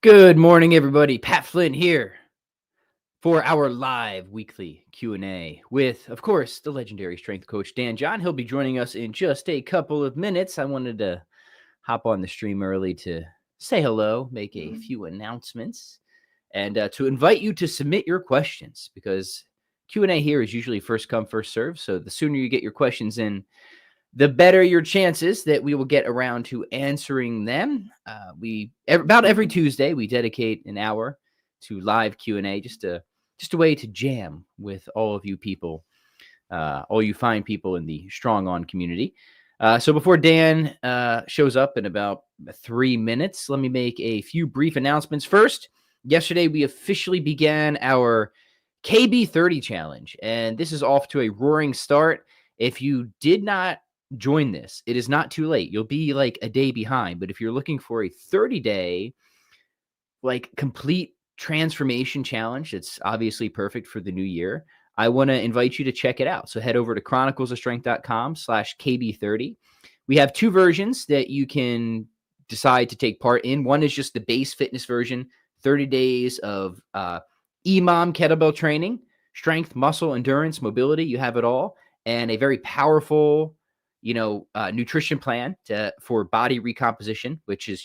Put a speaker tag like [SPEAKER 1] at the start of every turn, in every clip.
[SPEAKER 1] Good morning, everybody. Pat Flynn here for our live weekly Q&A with, of course, the legendary strength coach, Dan John. He'll be joining us in just a couple of minutes. I wanted to hop on the stream early to say hello, make a few announcements, and to invite you to submit your questions because Q&A here is usually first come, first serve. So the sooner you get your questions in, the better your chances that we will get around to answering them. About every Tuesday, we dedicate an hour to live Q&A, just a way to jam with all of you people, all you fine people in the Strong On community. So before Dan shows up in about 3 minutes, let me make a few brief announcements. First, yesterday we officially began our KB30 challenge, and this is off to a roaring start. If you did not join this, it is not too late. You'll be like a day behind, but if you're looking for a 30-day like complete transformation challenge, it's obviously perfect for the new year. I want to invite you to check it out. So head over to chroniclesofstrength.com/KB30. We have two versions that you can decide to take part in. One is just the base fitness version, 30 days of EMOM kettlebell training, strength, muscle, endurance, mobility. You have it all. And a very powerful nutrition plan for body recomposition, which is,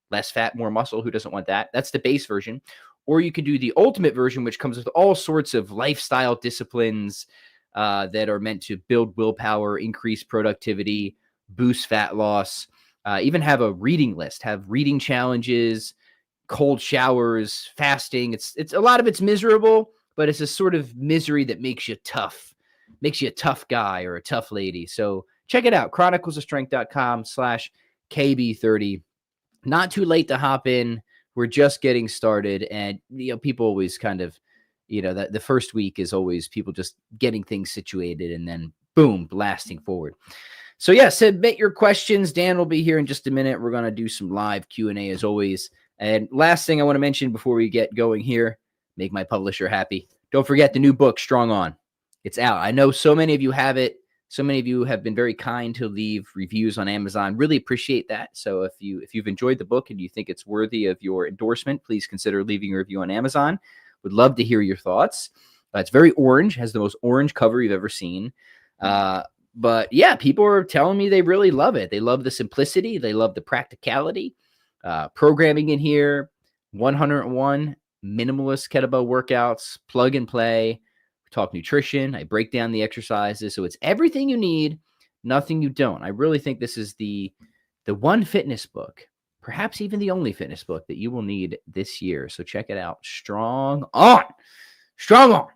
[SPEAKER 1] less fat, more muscle. Who doesn't want that? That's the base version. Or you can do the ultimate version, which comes with all sorts of lifestyle disciplines that are meant to build willpower, increase productivity, boost fat loss, even have a reading list, have reading challenges, cold showers, fasting. It's a lot of it's miserable, but it's a sort of misery that makes you tough, makes you a tough guy or a tough lady. So check it out, chroniclesofstrength.com/KB30. Not too late to hop in. We're just getting started. And, people always kind of, the first week is always people just getting things situated and then boom, blasting forward. So yeah, submit your questions. Dan will be here in just a minute. We're going to do some live Q&A as always. And last thing I want to mention before we get going here, make my publisher happy. Don't forget the new book, Strong On. It's out. I know so many of you have it. So many of you have been very kind to leave reviews on Amazon. Really appreciate that. So if you've enjoyed the book and you think it's worthy of your endorsement, please consider leaving a review on Amazon. Would love to hear your thoughts. It's very orange, has the most orange cover you've ever seen. But yeah, people are telling me they really love it. They love the simplicity. They love the practicality. Programming in here, 101 minimalist kettlebell workouts, plug and play. Talk nutrition. I break down the exercises. So it's everything you need, nothing you don't. I really think this is the one fitness book, perhaps even the only fitness book that you will need this year. So check it out. Strong On. Strong On.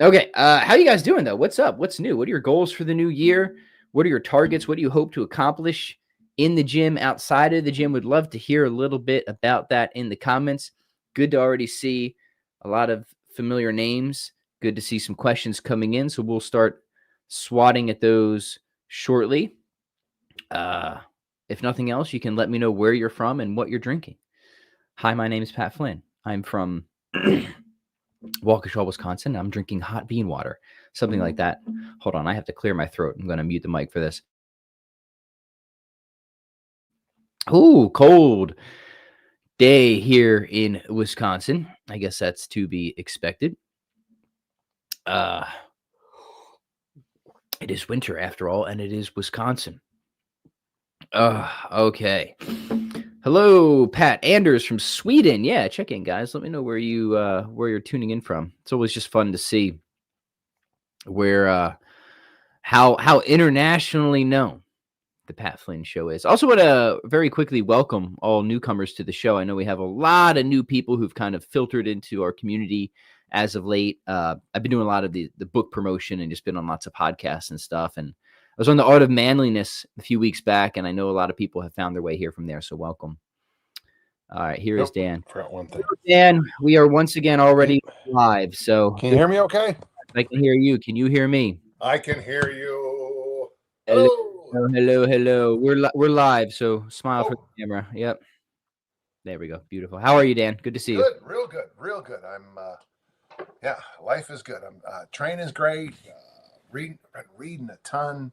[SPEAKER 1] Okay. How you guys doing though? What's up? What's new? What are your goals for the new year? What are your targets? What do you hope to accomplish in the gym, outside of the gym? Would love to hear a little bit about that in the comments. Good to already see a lot of familiar names. Good to see some questions coming in. So we'll start swatting at those shortly. If nothing else, you can let me know where you're from and what you're drinking. Hi, my name is Pat Flynn. I'm from Waukesha, Wisconsin. I'm drinking hot bean water, something like that. Hold on, I have to clear my throat. I'm going to mute the mic for this. Ooh, cold day here in Wisconsin. I guess that's to be expected. It is winter after all, and it is Wisconsin. Okay. Hello, Pat Anders from Sweden. Yeah, check in, guys. Let me know where you're tuning in from. It's always just fun to see where how internationally known the Pat Flynn Show is. Also want to very quickly welcome all newcomers to the show. I know we have a lot of new people who've kind of filtered into our community as of late. I've been doing a lot of the book promotion and just been on lots of podcasts and stuff. And I was on The Art of Manliness a few weeks back, and I know a lot of people have found their way here from there. So welcome. All right, here is Dan.
[SPEAKER 2] Forgot one thing.
[SPEAKER 1] Dan, we are once again already live. So
[SPEAKER 2] can you hear me okay?
[SPEAKER 1] I can hear you. Can you hear me?
[SPEAKER 2] I can hear you.
[SPEAKER 1] Hello. We're live, so smile for the camera. Yep. There we go. Beautiful. How are you, Dan? Good to see you.
[SPEAKER 2] Real good. I'm life is good. I'm training's great. Reading a ton.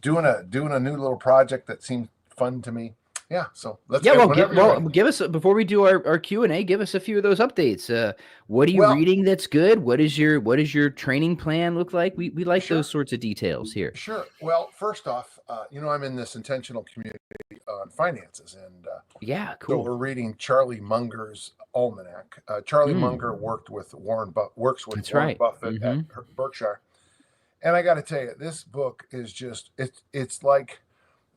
[SPEAKER 2] Doing a new little project that seems fun to me. yeah. So let's
[SPEAKER 1] Yeah,
[SPEAKER 2] get
[SPEAKER 1] well,
[SPEAKER 2] whenever you're ready.
[SPEAKER 1] give us before we do our Q&A, give us a few of those updates. What are you
[SPEAKER 2] Well,
[SPEAKER 1] reading that's good? What is your training plan look like? We like those
[SPEAKER 2] sure.
[SPEAKER 1] sorts of details here.
[SPEAKER 2] Sure. Well, first off, I'm in this intentional community on finances, and
[SPEAKER 1] Yeah,
[SPEAKER 2] so
[SPEAKER 1] cool.
[SPEAKER 2] we're reading Charlie Munger's almanac. Charlie Munger
[SPEAKER 1] Mm,
[SPEAKER 2] worked with works with
[SPEAKER 1] that's
[SPEAKER 2] Warren
[SPEAKER 1] right.
[SPEAKER 2] Buffett at
[SPEAKER 1] Hmm.
[SPEAKER 2] Berkshire, and I got to tell you, this book is just it's like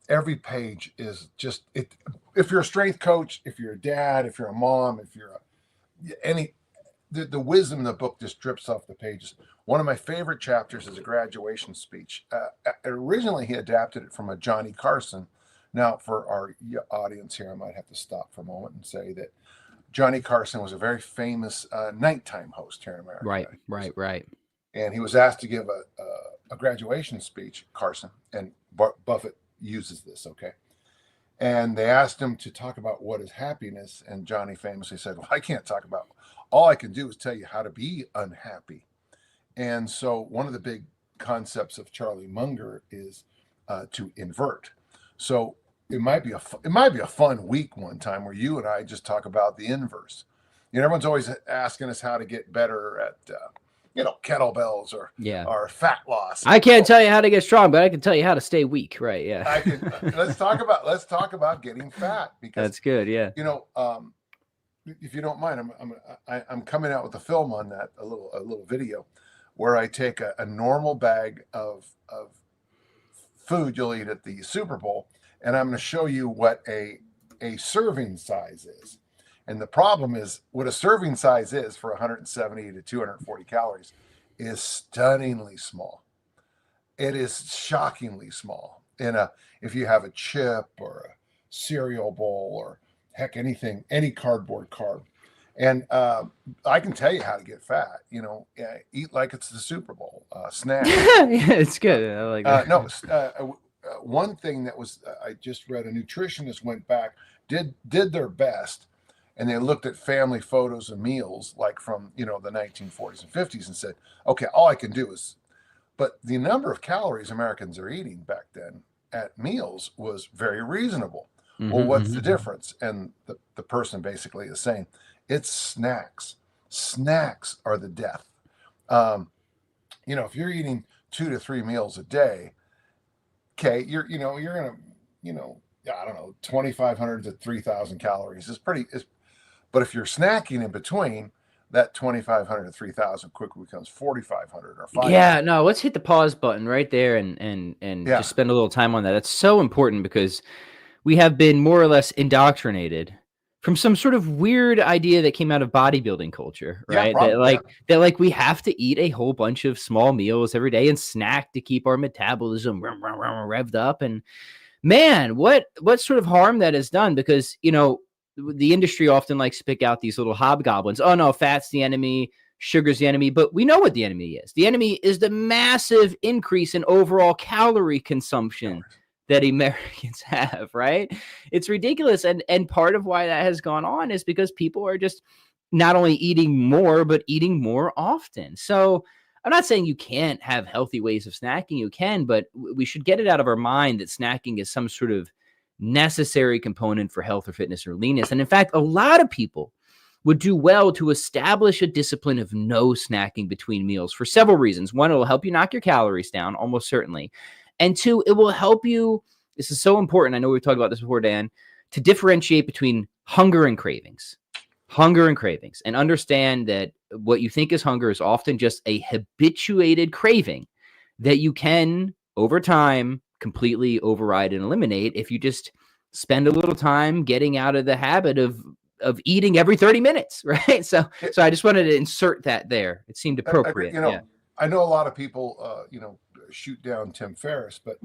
[SPEAKER 2] every page is just it. If you're a strength coach, if you're a dad, if you're a mom, if you're any the wisdom in the book just drips off the pages. One of my favorite chapters is a graduation speech. Originally, he adapted it from a Johnny Carson. Now, for our audience here, I might have to stop for a moment and say that Johnny Carson was a very famous nighttime host here in
[SPEAKER 1] Right,
[SPEAKER 2] America.
[SPEAKER 1] right.
[SPEAKER 2] And he was asked to give a graduation speech, Carson, and Buffett uses this, okay? And they asked him to talk about what is happiness. And Johnny famously said, well, I can't talk about, all I can do is tell you how to be unhappy. And so one of the big concepts of Charlie Munger is to invert. So it might be a fun week one time where you and I just talk about the inverse. Everyone's always asking us how to get better at kettlebells
[SPEAKER 1] Yeah.
[SPEAKER 2] or fat loss.
[SPEAKER 1] I can't tell you how to get strong, but I can tell you how to stay weak. Right. Yeah.
[SPEAKER 2] I can let's talk about getting fat, because
[SPEAKER 1] That's good. Yeah.
[SPEAKER 2] if you don't mind, I'm coming out with a film on that, a little video where I take a normal bag of food you'll eat at the Super Bowl, and I'm going to show you what a serving size is. And the problem is, what a serving size is for 170 to 240 calories is stunningly small. It is shockingly small. If you have a chip or a cereal bowl or heck, anything, any cardboard carb. And I can tell you how to get fat. Eat like it's the Super Bowl. Snack.
[SPEAKER 1] Yeah, it's good. I like that.
[SPEAKER 2] No, one thing that was I just read, a nutritionist went back, did their best, and they looked at family photos of meals like from the 1940s and 50s and said, okay, all I can do is, but the number of calories Americans are eating back then at meals was very reasonable. Well, what's the difference? And the person basically is saying it's snacks. Snacks are the death. If you're eating 2 to 3 meals a day, okay, you're gonna, I don't know, 2,500 to 3,000 calories is but if you're snacking in between, that 2,500 to 3,000 quickly becomes 4,500 or 5,000.
[SPEAKER 1] Yeah, no, let's hit the pause button right there and just spend a little time on that. That's so important because we have been more or less indoctrinated from some sort of weird idea that came out of bodybuilding culture, right? That we have to eat a whole bunch of small meals every day and snack to keep our metabolism revved up. And man, what sort of harm that has done, because the industry often likes to pick out these little hobgoblins. Oh no, fat's the enemy, sugar's the enemy, but we know what the enemy is. The enemy is the massive increase in overall calorie consumption that Americans have, right? It's ridiculous. And part of why that has gone on is because people are just not only eating more, but eating more often. So I'm not saying you can't have healthy ways of snacking. You can, but we should get it out of our mind that snacking is some sort of necessary component for health or fitness or leanness. And in fact, a lot of people would do well to establish a discipline of no snacking between meals for several reasons. One, it will help you knock your calories down, almost certainly. And two, it will help you, this is so important, I know we've talked about this before, Dan, to differentiate between hunger and cravings. Hunger and cravings. And understand that what you think is hunger is often just a habituated craving that you can, over time, completely override and eliminate if you just spend a little time getting out of the habit of eating every 30 minutes, right? So I just wanted to insert that there. It seemed appropriate.
[SPEAKER 2] I know a lot of people, shoot down Tim Ferriss, but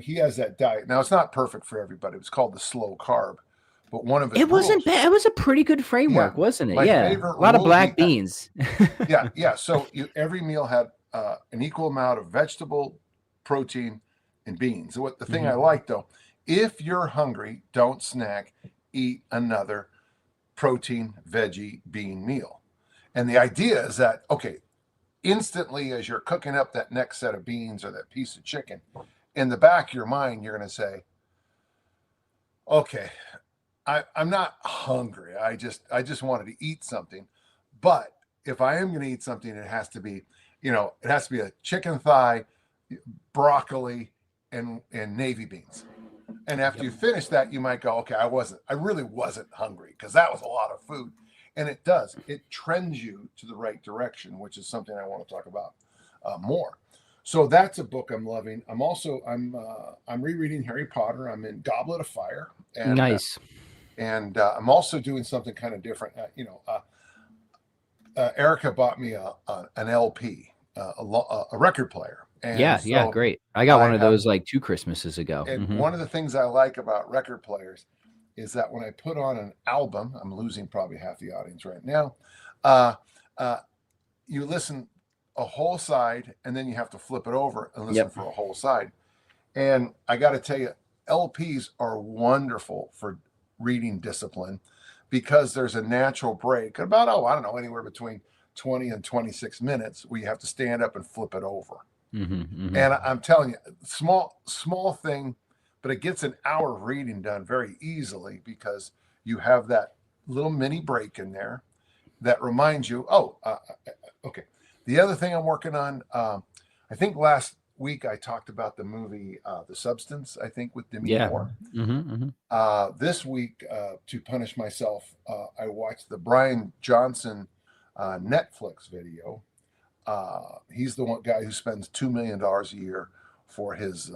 [SPEAKER 2] he has that diet. Now it's not perfect for everybody. It's called the slow carb, but one of
[SPEAKER 1] it wasn't bad. It was a pretty good framework, wasn't it? Yeah, a lot of black beans.
[SPEAKER 2] yeah. So every meal had an equal amount of vegetable, protein, and beans. So the thing I like though, if you're hungry, don't snack. Eat another protein, veggie, bean meal. And the idea is that, okay, instantly as you're cooking up that next set of beans or that piece of chicken, in the back of your mind, you're going to say, Okay, I'm not hungry. I just wanted to eat something. But if I am going to eat something, it has to be, it has to be a chicken thigh, broccoli, and navy beans. And after
[SPEAKER 1] Yep.
[SPEAKER 2] you finish that, you might go, okay, I really wasn't hungry because that was a lot of food. And it trends you to the right direction, which is something I want to talk about more. So that's a book I'm loving. I'm rereading Harry Potter. I'm in Goblet of Fire,
[SPEAKER 1] Nice.
[SPEAKER 2] and I'm also doing something kind of different. Erica bought me an LP, a record player, and
[SPEAKER 1] Yeah,
[SPEAKER 2] so
[SPEAKER 1] great. I got
[SPEAKER 2] I
[SPEAKER 1] one of
[SPEAKER 2] have.
[SPEAKER 1] those like 2 Christmases ago.
[SPEAKER 2] And one of the things I like about record players is that when I put on an album, I'm losing probably half the audience right now. Uh, uh, you listen a whole side, and then you have to flip it over and listen
[SPEAKER 1] Yep.
[SPEAKER 2] for a whole side. And I got to tell you, LPs are wonderful for reading discipline because there's a natural break about, I don't know, anywhere between 20 and 26 minutes where you have to stand up and flip it over. And I'm telling you, small thing, but it gets an hour of reading done very easily because you have that little mini break in there that reminds you, okay. The other thing I'm working on, I think last week I talked about the movie The Substance, I think with Demi
[SPEAKER 1] Yeah.
[SPEAKER 2] Moore. This week, to punish myself, I watched the Brian Johnson Netflix video. He's the one guy who spends $2 million a year for his,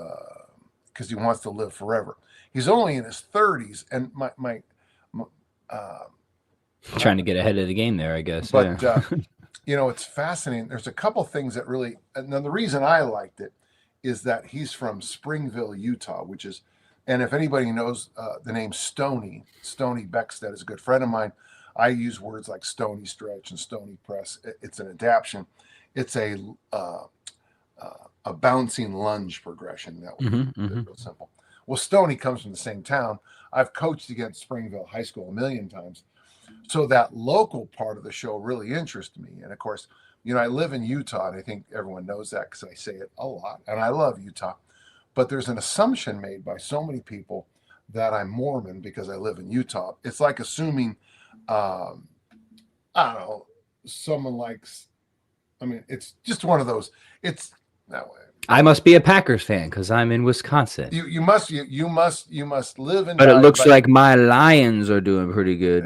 [SPEAKER 2] because he wants to live forever. He's only in his 30s, and my
[SPEAKER 1] Trying to get ahead of the game there, I guess.
[SPEAKER 2] but
[SPEAKER 1] Yeah.
[SPEAKER 2] it's fascinating. There's a couple things that really, and then the reason I liked it is that he's from Springville, Utah, which is, and if anybody knows the name Stony Beckstead is a good friend of mine. I use words like Stony Stretch and Stony Press. It's an adaptation. It's a bouncing lunge progression. That would be real simple. Well, Stony comes from the same town. I've coached against Springville High School a million times. So that local part of the show really interests me. And of course, I live in Utah, and I think everyone knows that because I say it a lot, and I love Utah. But there's an assumption made by so many people that I'm Mormon because I live in Utah. It's like assuming, I don't know, someone likes, it's just one of those. It's that way.
[SPEAKER 1] I must be a Packers fan because I'm in Wisconsin.
[SPEAKER 2] You must live and
[SPEAKER 1] But
[SPEAKER 2] die
[SPEAKER 1] it looks like my Lions are doing pretty good.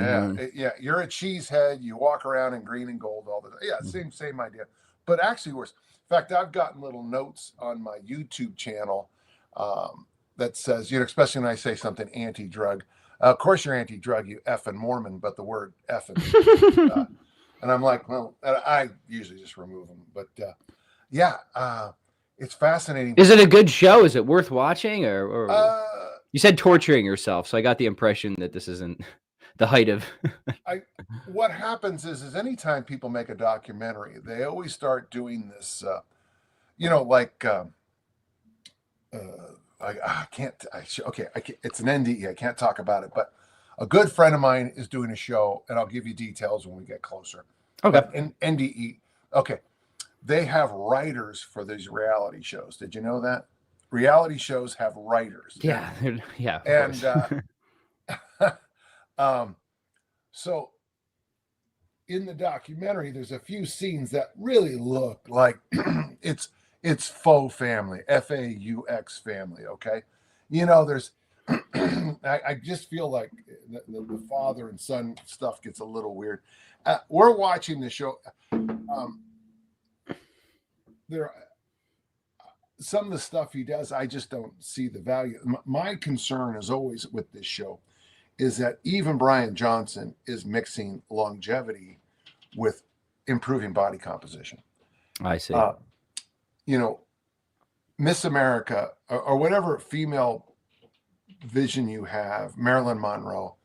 [SPEAKER 2] Yeah. You're a cheesehead. You walk around in green and gold all the time. Yeah, same idea. But actually worse. In fact, I've gotten little notes on my YouTube channel that says, especially when I say something anti-drug. Of course, you're anti-drug, you effing Mormon, but the word effing. And I'm like, well, I usually just remove them. But it's fascinating.
[SPEAKER 1] Is it a good show? Is it worth watching? Or you said torturing yourself, so I got the impression that this isn't the height of.
[SPEAKER 2] What happens is anytime people make a documentary, they always start doing this. I can't. It's an NDE. I can't talk about it, but a good friend of mine is doing a show, and I'll give you details when we get closer.
[SPEAKER 1] Okay.
[SPEAKER 2] But in NDE, okay, they have writers for these reality shows. Did you know that? Reality shows have writers.
[SPEAKER 1] Yeah, yeah.
[SPEAKER 2] And so in the documentary, there's a few scenes that really look like it's faux family, FAUX family. Okay, there's. I just feel like the father and son stuff gets a little weird. We're watching the show. There, some of the stuff he does, I just don't see the value. My concern is always with this show is that even Brian Johnson is mixing longevity with improving body composition.
[SPEAKER 1] I see.
[SPEAKER 2] Miss America or whatever female vision you have, Marilyn Monroe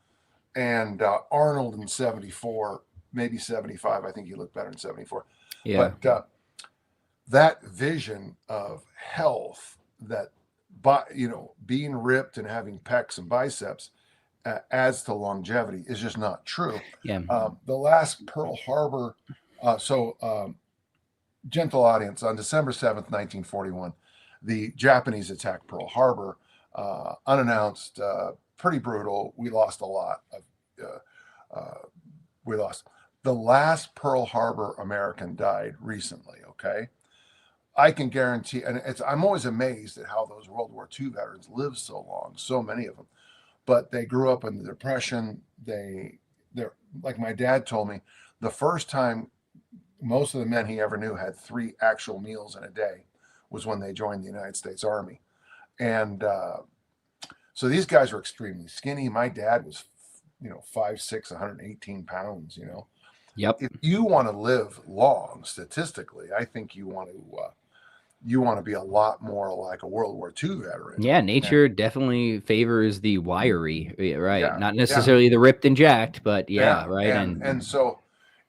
[SPEAKER 2] and Arnold in 74, maybe 75. I think he looked better in 74.
[SPEAKER 1] Yeah.
[SPEAKER 2] But that vision of health, that being ripped and having pecs and biceps adds to longevity is just not true.
[SPEAKER 1] Yeah.
[SPEAKER 2] The last Pearl Harbor, gentle audience, on December 7th, 1941, the Japanese attacked Pearl Harbor, unannounced, pretty brutal. We lost a lot of. We lost. The last Pearl Harbor American died recently. Okay, I can guarantee, and I'm always amazed at how those World War II veterans live so long. So many of them, but they grew up in the Depression. They're like my dad told me, the first time most of the men he ever knew had 3 actual meals in a day was when they joined the United States Army. And so these guys were extremely skinny. My dad was, 5'6", 118 pounds,
[SPEAKER 1] Yep.
[SPEAKER 2] If you want to live long, statistically, I think you want to be a lot more like a World War II veteran.
[SPEAKER 1] Yeah, nature definitely favors the wiry, right?
[SPEAKER 2] Yeah,
[SPEAKER 1] Not necessarily the ripped and jacked, but right.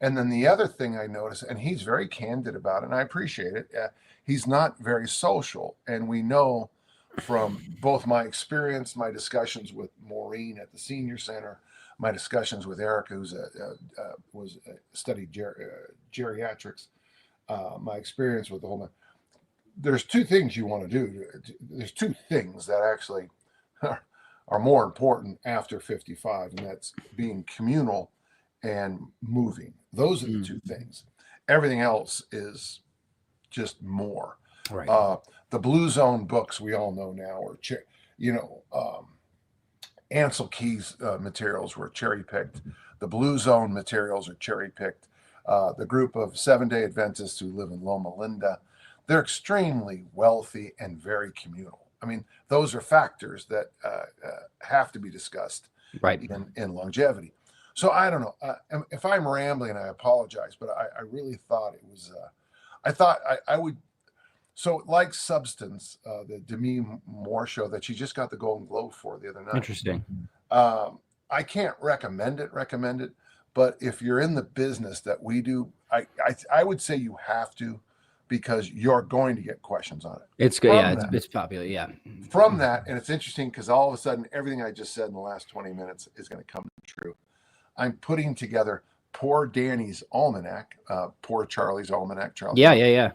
[SPEAKER 2] And then the other thing I noticed, and he's very candid about it, and I appreciate it. He's not very social, and we know from both my experience, my discussions with Maureen at the senior center, my discussions with Erica, who's studied geriatrics, my experience with the whole. There's 2 things you want to do. There's 2 things that actually are more important after 55, and that's being communal and moving. Those are the 2 things. Everything else is just more.
[SPEAKER 1] Right.
[SPEAKER 2] The Blue Zone books we all know now are, Ansel Keys materials were cherry picked. The Blue Zone materials are cherry picked. The group of 7-day Adventists who live in Loma Linda, they're extremely wealthy and very communal. I mean, those are factors that have to be discussed
[SPEAKER 1] Right.
[SPEAKER 2] in longevity. So I don't know. If I'm rambling, I apologize, but I really thought it was. I thought I would. So like Substance, the Demi Moore show that she just got the Golden Globe for the other night.
[SPEAKER 1] Interesting.
[SPEAKER 2] I can't recommend it, but if you're in the business that we do, I would say you have to, because you're going to get questions on it.
[SPEAKER 1] It's good. Yeah, it's popular. Yeah.
[SPEAKER 2] From that, and it's interesting because all of a sudden, everything I just said in the last 20 minutes is going to come true. I'm putting together Poor Danny's Almanac, Poor Charlie's Almanac,
[SPEAKER 1] Yeah.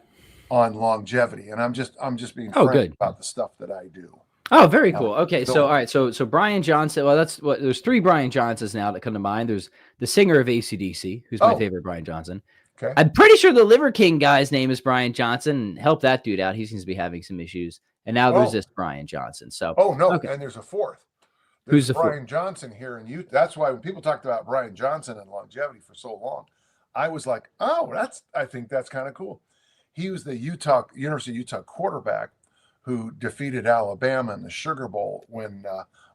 [SPEAKER 2] on longevity, and I'm just being frank about the stuff that I do.
[SPEAKER 1] Oh, very cool. Okay, so all right, so Brian Johnson. Well, that's what. There's 3 Brian Johnsons now that come to mind. There's the singer of AC/DC, who's my favorite, Brian Johnson.
[SPEAKER 2] Okay.
[SPEAKER 1] I'm pretty sure the Liver King guy's name is Brian Johnson. Help that dude out. He seems to be having some issues. And now there's this Brian Johnson. So
[SPEAKER 2] and there's a 4th.
[SPEAKER 1] Who's the
[SPEAKER 2] Brian Johnson here in Utah? That's why when people talked about Brian Johnson and longevity for so long, I was like, I think that's kind of cool. He was the University of Utah quarterback who defeated Alabama in the Sugar Bowl when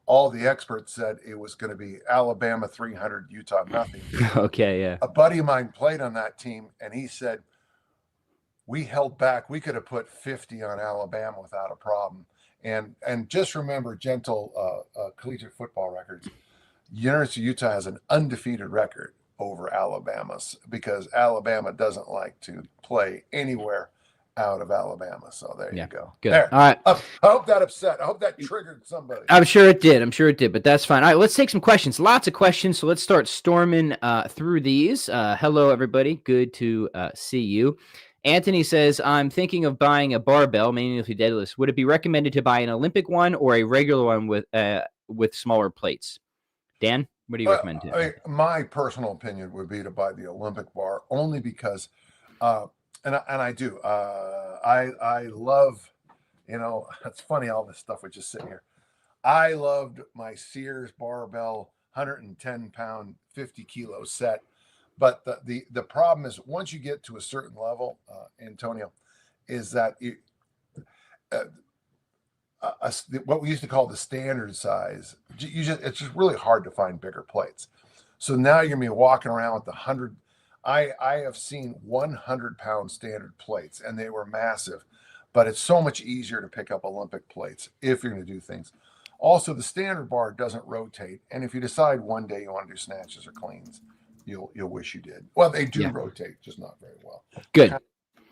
[SPEAKER 2] all the experts said it was going to be Alabama 300, Utah nothing.
[SPEAKER 1] Okay, yeah.
[SPEAKER 2] A buddy of mine played on that team, and he said, we held back. We could have put 50 on Alabama without a problem. And just remember, gentle collegiate football records. University of Utah has an undefeated record over Alabama's, because Alabama doesn't like to play anywhere out of Alabama. So there you go.
[SPEAKER 1] Good.
[SPEAKER 2] There.
[SPEAKER 1] All right.
[SPEAKER 2] I hope that upset. I hope that triggered somebody.
[SPEAKER 1] I'm sure it did. But that's fine. All right, let's take some questions. Lots of questions. So let's start storming through these. Hello, everybody. Good to see you. Anthony says, I'm thinking of buying a barbell, mainly for deadlifts. Would it be recommended to buy an Olympic one or a regular one with smaller plates? Dan, what do you recommend?
[SPEAKER 2] My personal opinion would be to buy the Olympic bar, only because, and I do. I love, it's funny, all this stuff we just sitting here. I loved my Sears barbell, 110-pound, 50-kilo set. But the problem is, once you get to a certain level, Antonio, is that what we used to call the standard size, it's just really hard to find bigger plates. So now you're gonna be walking around with 100. I have seen 100-pound standard plates, and they were massive, but it's so much easier to pick up Olympic plates if you're going to do things. Also, the standard bar doesn't rotate, and if you decide one day you want to do snatches or cleans, you'll wish you did. Well, they do rotate, just not very well.
[SPEAKER 1] Good.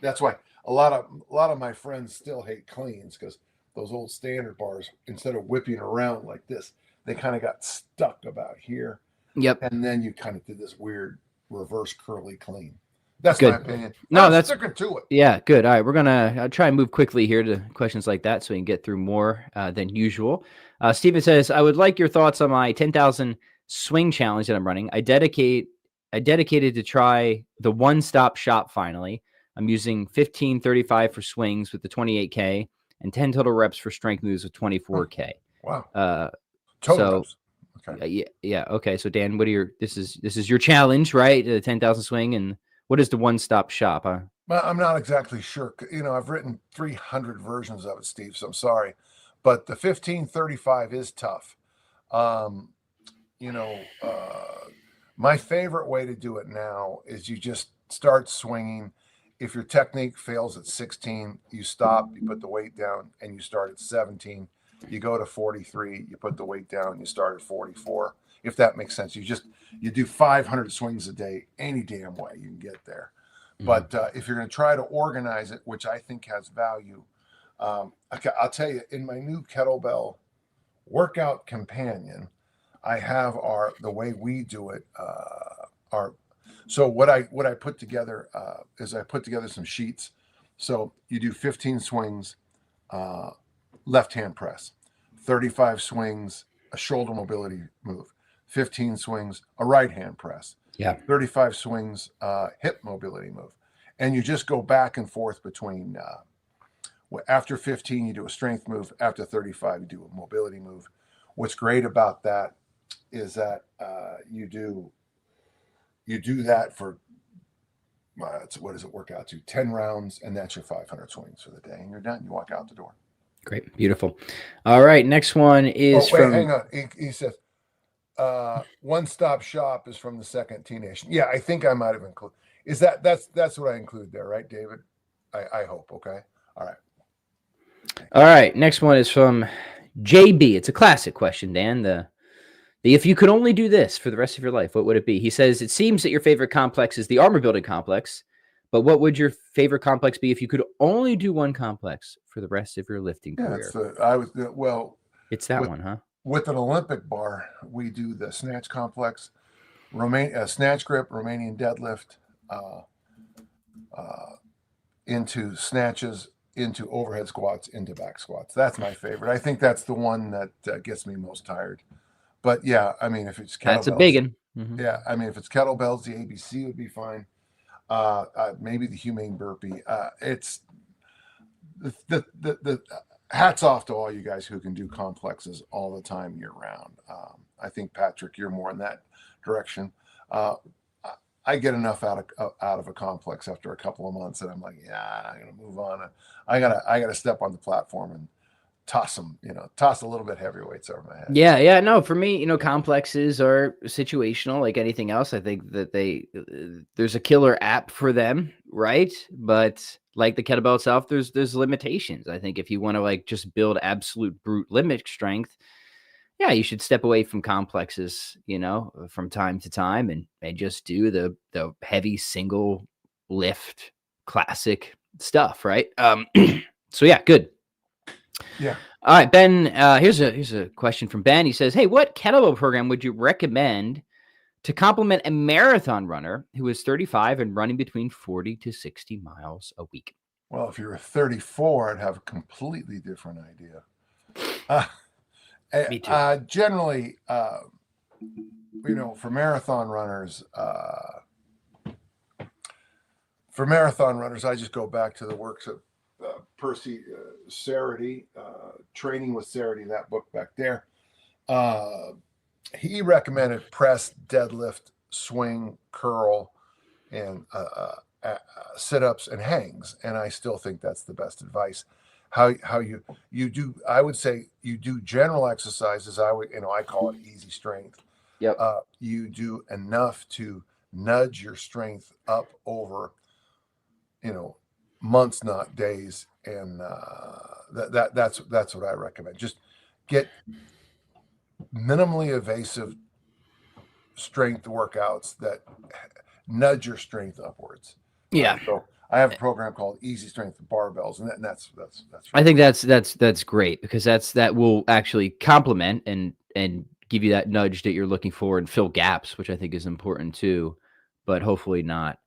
[SPEAKER 2] That's why a lot of my friends still hate cleans, because those old standard bars, instead of whipping around like this, they kind of got stuck about here.
[SPEAKER 1] Yep.
[SPEAKER 2] And then you kind of did this weird reverse curly clean. That's my
[SPEAKER 1] Good.
[SPEAKER 2] opinion.
[SPEAKER 1] No,
[SPEAKER 2] I'm
[SPEAKER 1] that's
[SPEAKER 2] sticking to it.
[SPEAKER 1] yeah, good. All right, we're gonna try and move quickly here to questions like that, so we can get through more than usual. Steven says, "I would like your thoughts on my 10,000 swing challenge that I'm running. I dedicated to try the one-stop shop. Finally, I'm using 1535 for swings with the 28K and 10 total reps for strength moves with 24K.
[SPEAKER 2] Wow.
[SPEAKER 1] Uh,
[SPEAKER 2] Total
[SPEAKER 1] so
[SPEAKER 2] reps. Okay.
[SPEAKER 1] yeah. Okay, so Dan, what are your this is your challenge, right? The 10,000 swing, and what is the one-stop shop?
[SPEAKER 2] Well, I'm not exactly sure. I've written 300 versions of it, Steve, so I'm sorry. But the 1535 is tough. Um, my favorite way to do it now is you just start swinging. If your technique fails at 16, you stop, you put the weight down, and you start at 17. You go to 43, you put the weight down, you start at 44. If that makes sense, you do 500 swings a day, any damn way you can get there. But if you're going to try to organize it, which I think has value, I'll tell you, in my new kettlebell workout companion, I have the way we do it. So what I put together is I put together some sheets. So you do 15 swings, left hand press, 35 swings, a shoulder mobility move, 15 swings, a right hand press.
[SPEAKER 1] Yeah.
[SPEAKER 2] 35 swings, hip mobility move. And you just go back and forth between, after 15, you do a strength move. After 35, you do a mobility move. What's great about that is that you do that for, what does it work out to? 10 rounds, and that's your 500 swings for the day. And you're done. You walk out the door.
[SPEAKER 1] Great. Beautiful. All right. Next one is from...
[SPEAKER 2] hang on. He says, one-stop shop is from the second T Nation. Yeah, I think I might have included. Is that's what I include there, right, David? I hope. Okay. All right.
[SPEAKER 1] All right. Next one is from JB. It's a classic question, Dan. The if you could only do this for the rest of your life, what would it be? He says, it seems that your favorite complex is the armor building complex, but what would your favorite complex be if you could only do one complex for the rest of your lifting career?
[SPEAKER 2] It's
[SPEAKER 1] that one, huh?
[SPEAKER 2] With an Olympic bar, we do the snatch complex, snatch grip, Romanian deadlift, into snatches, into overhead squats, into back squats. That's my favorite. I think that's the one that gets me most tired. But yeah, I mean, if it's kettlebells,
[SPEAKER 1] that's a big one. Mm-hmm.
[SPEAKER 2] Yeah, I mean, if it's kettlebells, the ABC would be fine. Maybe the humane burpee. It's the hats off to all you guys who can do complexes all the time year round. I think, Patrick, you're more in that direction. I get enough out of a complex after a couple of months, and I'm like, yeah, I'm gonna move on. I gotta step on the platform and toss a little bit heavier weights over my head.
[SPEAKER 1] Yeah. No, for me, complexes are situational like anything else. I think that there's a killer app for them, right? But like the kettlebell itself, there's limitations. I think if you want to like just build absolute brute limit strength, yeah, you should step away from complexes, from time to time and just do the heavy single lift classic stuff, right? So yeah, good.
[SPEAKER 2] Yeah.
[SPEAKER 1] All right, Ben, here's a question from Ben. He says, hey, what kettlebell program would you recommend to complement a marathon runner who is 35 and running between 40 to 60 miles a week?
[SPEAKER 2] Well, if you're 34, I'd have a completely different idea.
[SPEAKER 1] Me too.
[SPEAKER 2] Generally, for marathon runners, I just go back to the works of Percy Sarity, Training with Sarity, that book back there. He recommended press, deadlift, swing, curl, and sit-ups and hangs, and I still think that's the best advice. How you do, I would say you do general exercises. I call it easy strength.
[SPEAKER 1] Yep.
[SPEAKER 2] You do enough to nudge your strength up over, months, not days, and that's what I recommend. Just get minimally invasive strength workouts that nudge your strength upwards.
[SPEAKER 1] Yeah.
[SPEAKER 2] So I have a program called Easy Strength Barbells, and that's.
[SPEAKER 1] I think that's great because that will actually complement and give you that nudge that you're looking for and fill gaps, which I think is important too, but hopefully not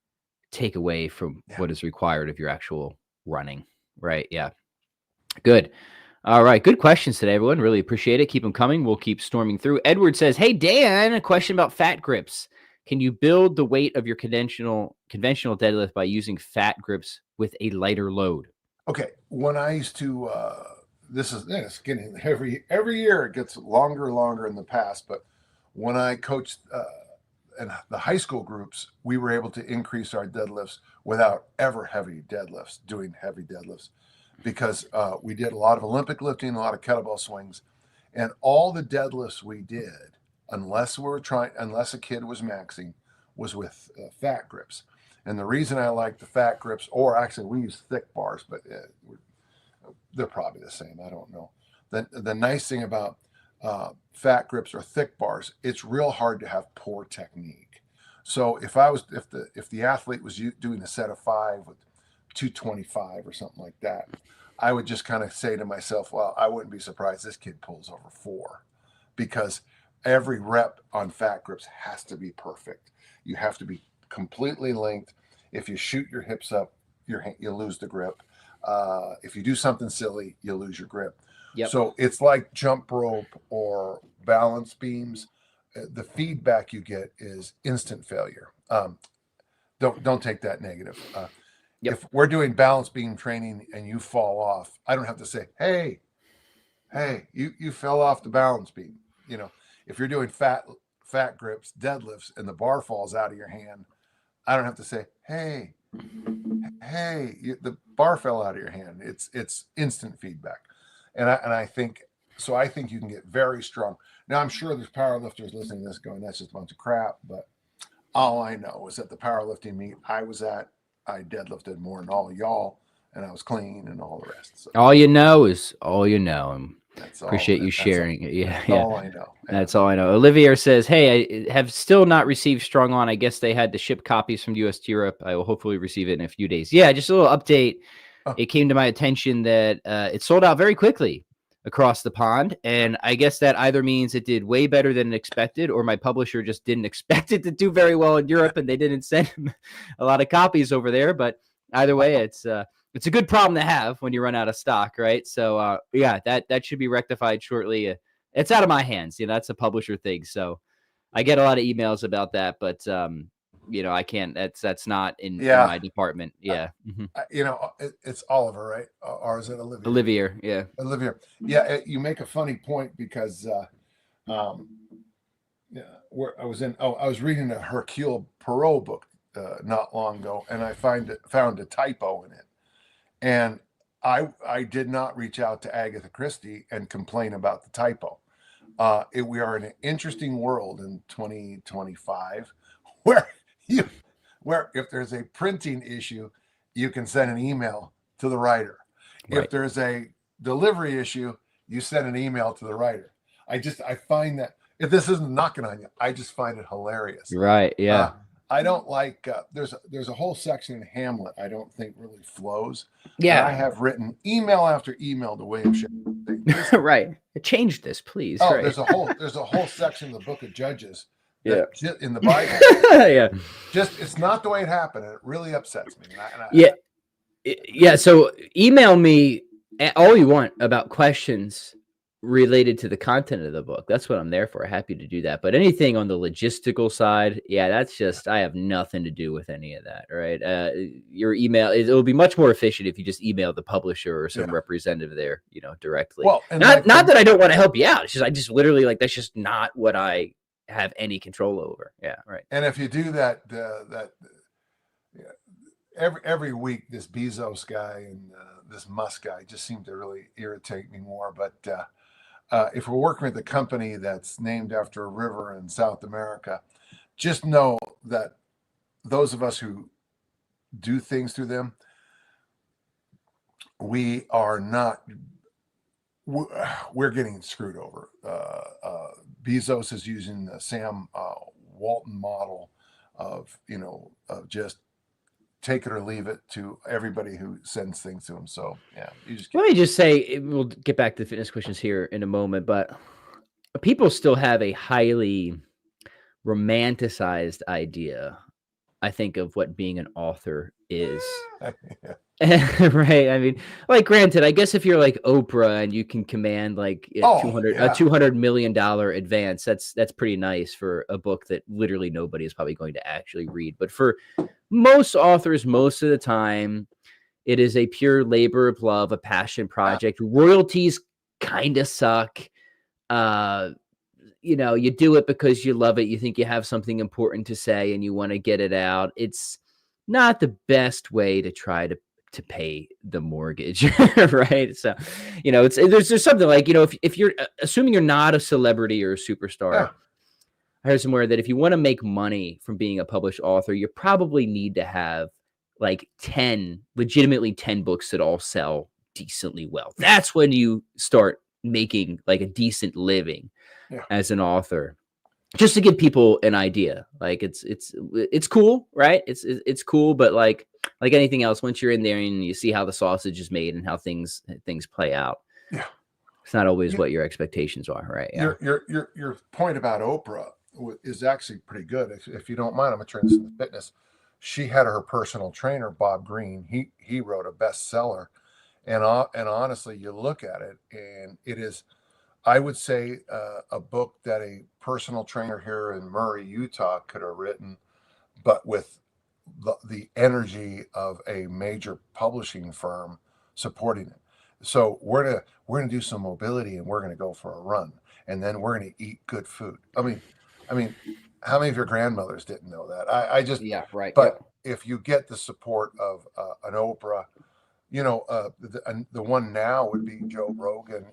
[SPEAKER 1] take away from
[SPEAKER 2] Yeah.
[SPEAKER 1] what is required of your actual running. Right. Yeah. Good. All right. Good questions today, everyone. Really appreciate it. Keep them coming. We'll keep storming through. Edward says, "Hey, Dan, a question about fat grips. Can you build the weight of your conventional deadlift by using fat grips with a lighter load?"
[SPEAKER 2] Okay. When I used to, it's getting every year it gets longer and longer in the past. But when I coached in the high school groups, we were able to increase our deadlifts without ever doing heavy deadlifts, because we did a lot of Olympic lifting, a lot of kettlebell swings, and all the deadlifts we did, unless a kid was maxing, was with fat grips. And the reason I like the fat grips, or actually we use thick bars, but they're probably the same. I don't know. The nice thing about fat grips or thick bars, it's real hard to have poor technique. So if the athlete was doing a set of 5 with 225 or something like that, I would just kind of say to myself, well, I wouldn't be surprised this kid pulls over 4, because every rep on fat grips has to be perfect. You have to be completely linked. If you shoot your hips up, you lose the grip. If you do something silly, you lose your grip.
[SPEAKER 1] Yep.
[SPEAKER 2] So it's like jump rope or balance beams. The feedback you get is instant failure. Don't take that negative.
[SPEAKER 1] Yep.
[SPEAKER 2] If we're doing balance beam training and you fall off, I don't have to say, hey, you fell off the balance beam. If you're doing fat grips, deadlifts, and the bar falls out of your hand, I don't have to say, hey, the bar fell out of your hand. It's instant feedback. And I think you can get very strong. Now, I'm sure there's powerlifters listening to this going, that's just a bunch of crap. But all I know is that the powerlifting meet I was at, I deadlifted more than all y'all, and I was clean and all the rest. So.
[SPEAKER 1] All you know is all you know. Appreciate you sharing it.
[SPEAKER 2] That's all I know.
[SPEAKER 1] That's all I know. Olivier says, "Hey, I have still not received Strong On. I guess they had to ship copies from US to Europe. I will hopefully receive it in a few days." Yeah, just a little update. It came to my attention that it sold out very quickly across the pond, and I guess that either means it did way better than expected, or my publisher just didn't expect it to do very well in Europe, and they didn't send him a lot of copies over there. But either way, it's a good problem to have when you run out of stock, right? So yeah, that should be rectified shortly. It's out of my hands. That's a publisher thing. So I get a lot of emails about that, but I can't. That's not in my department. Yeah.
[SPEAKER 2] It's Oliver, right? Or is it Olivier?
[SPEAKER 1] Olivier, yeah.
[SPEAKER 2] Olivier. Yeah, you make a funny point, because I was reading a Hercule Poirot book not long ago, and I found a typo in it. And I did not reach out to Agatha Christie and complain about the typo. We are in an interesting world in 2025 where if there's a printing issue, you can send an email to the writer. Right. If there's a delivery issue, you send an email to the writer. I find that, if this isn't knocking on you, I just find it hilarious.
[SPEAKER 1] Right. Yeah.
[SPEAKER 2] I don't like, there's a whole section in Hamlet I don't think really flows.
[SPEAKER 1] Yeah.
[SPEAKER 2] And I have written email after email to William Shakespeare.
[SPEAKER 1] Right. Change this, please.
[SPEAKER 2] Oh,
[SPEAKER 1] right.
[SPEAKER 2] there's a whole section in the Book of Judges.
[SPEAKER 1] Yeah.
[SPEAKER 2] In the Bible.
[SPEAKER 1] Yeah.
[SPEAKER 2] It's not the way it happened. And it really upsets me.
[SPEAKER 1] Yeah. So email me all you want about questions related to the content of the book. That's what I'm there for. Happy to do that. But anything on the logistical side, that's just, I have nothing to do with any of that. Right. Your email, it'll be much more efficient if you just email the publisher or some representative there, directly. Well, not that I don't want to help you out. It's just, I just literally that's just not what I have any control over. Yeah. Right.
[SPEAKER 2] And if you do that, every week, this Bezos guy and this Musk guy just seem to really irritate me more. But if we're working with a company that's named after a river in South America, just know that those of us who do things through them, we're getting screwed over. Bezos is using the Sam Walton model of just take it or leave it to everybody who sends things to him. So
[SPEAKER 1] let me just say, we'll get back to the fitness questions here in a moment, but people still have a highly romanticized idea I think, of what being an author is.
[SPEAKER 2] Yeah.
[SPEAKER 1] Right. I mean, like, granted, I guess if you're like Oprah and you can command like
[SPEAKER 2] Oh,
[SPEAKER 1] a
[SPEAKER 2] yeah.
[SPEAKER 1] $200 million advance, that's pretty nice for a book that literally nobody is probably going to actually read. But for most authors, most of the time, it is a pure labor of love, a passion project. Royalties kind of suck. Uh, you do it because you love it. You think you have something important to say and you want to get it out. It's not the best way to try to pay the mortgage, right? So, there's something like, if you're assuming you're not a celebrity or a superstar,
[SPEAKER 2] Yeah.
[SPEAKER 1] I heard somewhere that if you want to make money from being a published author, you probably need to have like legitimately 10 books that all sell decently well. That's when you start making like a decent living
[SPEAKER 2] Yeah.
[SPEAKER 1] as an author. Just to give people an idea, like it's cool, right? It's cool, but like anything else, once you're in there and you see how the sausage is made and how things play out,
[SPEAKER 2] Yeah.
[SPEAKER 1] it's not always what your expectations are, right? Yeah.
[SPEAKER 2] Your point about Oprah is actually pretty good. If you don't mind, I'm gonna turn this into fitness. She had her personal trainer, Bob Greene. He wrote a bestseller, and honestly, you look at it, and it is, I would say, a book that a personal trainer here in Murray, Utah, could have written, but with the energy of a major publishing firm supporting it. So we're gonna do some mobility, and we're gonna go for a run, and then we're gonna eat good food. I mean, how many of your grandmothers didn't know that? I just,
[SPEAKER 1] Yeah, right.
[SPEAKER 2] but if you get the support of an Oprah, the one now would be Joe Rogan.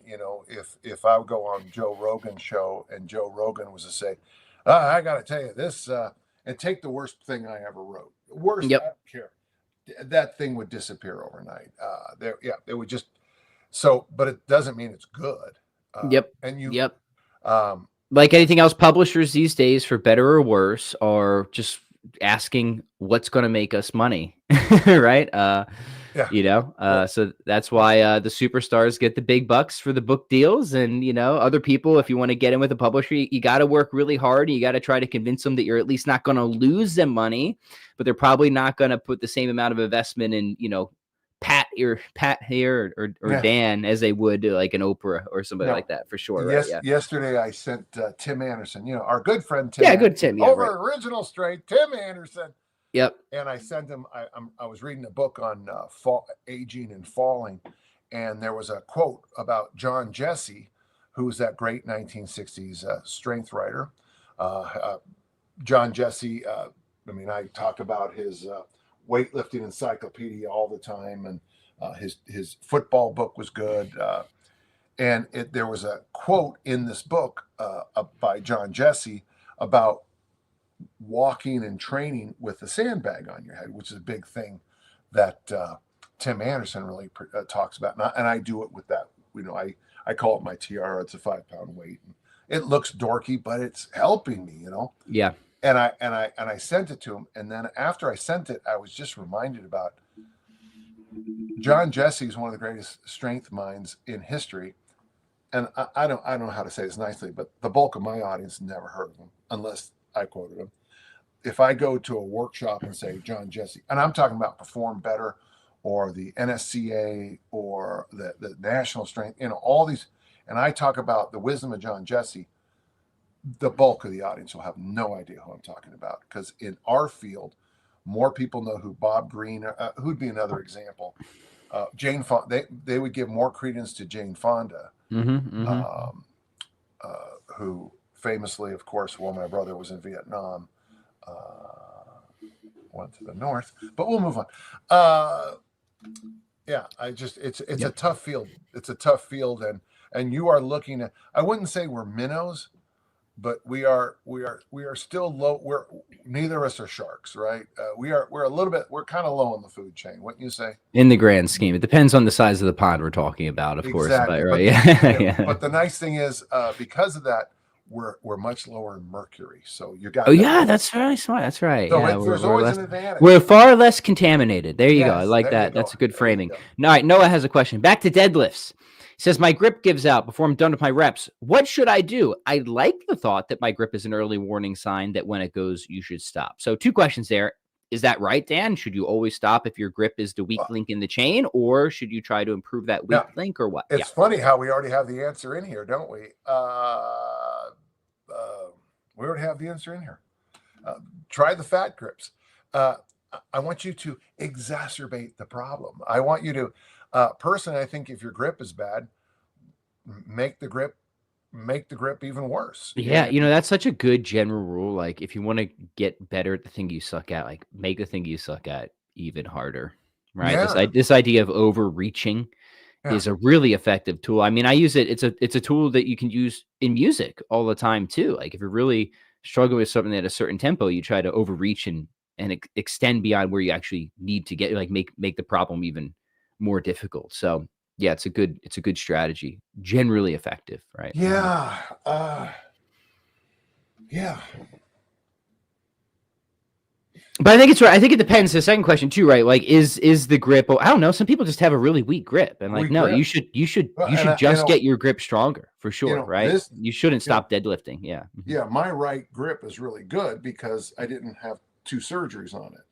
[SPEAKER 2] If I would go on Joe Rogan's show and Joe Rogan was to say, I got to tell you this, and take the worst thing I ever wrote, worst,
[SPEAKER 1] Yep.
[SPEAKER 2] I don't care, that thing would disappear overnight. It would just, so, but it doesn't mean it's good.
[SPEAKER 1] Yep.
[SPEAKER 2] And you,
[SPEAKER 1] Yep.
[SPEAKER 2] um,
[SPEAKER 1] Like anything else, publishers these days, for better or worse, are just asking what's going to make us money, right?
[SPEAKER 2] yeah,
[SPEAKER 1] So that's why the superstars get the big bucks for the book deals, and other people, if you want to get in with a publisher, you got to work really hard, and you got to try to convince them that you're at least not going to lose them money, but they're probably not going to put the same amount of investment in Pat here or
[SPEAKER 2] yeah.
[SPEAKER 1] Dan as they would like an Oprah or somebody like that, for sure. Right? Yeah.
[SPEAKER 2] Yesterday I sent Tim Anderson, our good friend Tim.
[SPEAKER 1] Yeah,
[SPEAKER 2] Anderson,
[SPEAKER 1] good Tim. Yeah,
[SPEAKER 2] over
[SPEAKER 1] right.
[SPEAKER 2] Original Straight, Tim Anderson.
[SPEAKER 1] Yep.
[SPEAKER 2] And I sent him. I was reading a book on aging and falling, and there was a quote about John Jesse, who's that great 1960s strength writer. John Jesse. I talk about his weightlifting encyclopedia all the time, and his football book was good. And there was a quote in this book by John Jesse about walking and training with a sandbag on your head, which is a big thing that Tim Anderson really talks about. And I do it with that. I call it my tiara. It's a 5-pound weight. And it looks dorky, but it's helping me.
[SPEAKER 1] Yeah.
[SPEAKER 2] And I sent it to him. And then after I sent it, I was just reminded about John Jesse is one of the greatest strength minds in history. And I don't know how to say this nicely, but the bulk of my audience never heard of him unless I quoted him. If I go to a workshop and say John Jesse, and I'm talking about Perform Better or the NSCA or the National Strength, all these, and I talk about the wisdom of John Jesse, the bulk of the audience will have no idea who I'm talking about, because in our field, more people know who Bob Greene, who'd be another example. Jane Fonda, they would give more credence to Jane Fonda, who famously, of course, while my brother was in Vietnam, went to the north, but we'll move on. It's a tough field. It's a tough field, and you are looking at, I wouldn't say we're minnows, but we are still low. We're neither of us are sharks, right? We're kind of low on the food chain, wouldn't you say?
[SPEAKER 1] In the grand scheme, it depends on the size of the pond we're talking about, of course. But, right?
[SPEAKER 2] Yeah. But the nice thing is, because of that, we're much lower in mercury. So you got.
[SPEAKER 1] Oh yeah, that's very smart. That's right.
[SPEAKER 2] So
[SPEAKER 1] yeah,
[SPEAKER 2] there's always an advantage.
[SPEAKER 1] We're far less contaminated. There you go. I like that.
[SPEAKER 2] Go.
[SPEAKER 1] That's a good framing. All right, Noah has a question. Back to deadlifts. He says, my grip gives out before I'm done with my reps. What should I do? I like the thought that my grip is an early warning sign that when it goes, you should stop. So 2 questions there. Is that right, Dan? Should you always stop if your grip is the weak link in the chain, or should you try to improve that weak link, or what?
[SPEAKER 2] It's funny how we already have the answer in here, don't we? We already have the answer in here. Try the fat grips. I want you to exacerbate the problem. I want you to, personally, I think if your grip is bad, make the grip even worse.
[SPEAKER 1] Yeah, you know, that's such a good general rule. Like, if you want to get better at the thing you suck at, like, make the thing you suck at even harder, right? This idea of overreaching is a really effective tool. I mean, I use it. It's a tool that you can use in music all the time too. Like, if you're really struggling with something at a certain tempo, you try to overreach and extend beyond where you actually need to get, like, make the problem even more difficult. So yeah, it's a good strategy. Generally effective, right?
[SPEAKER 2] Yeah. Yeah.
[SPEAKER 1] But I think it's right. I think it depends. The second question too, right? Like, is the grip? Oh, I don't know. Some people just have a really weak grip, and like, no, you should just get your grip stronger for sure, right? You shouldn't stop deadlifting. Yeah.
[SPEAKER 2] Yeah, my right grip is really good because I didn't have 2 surgeries on it.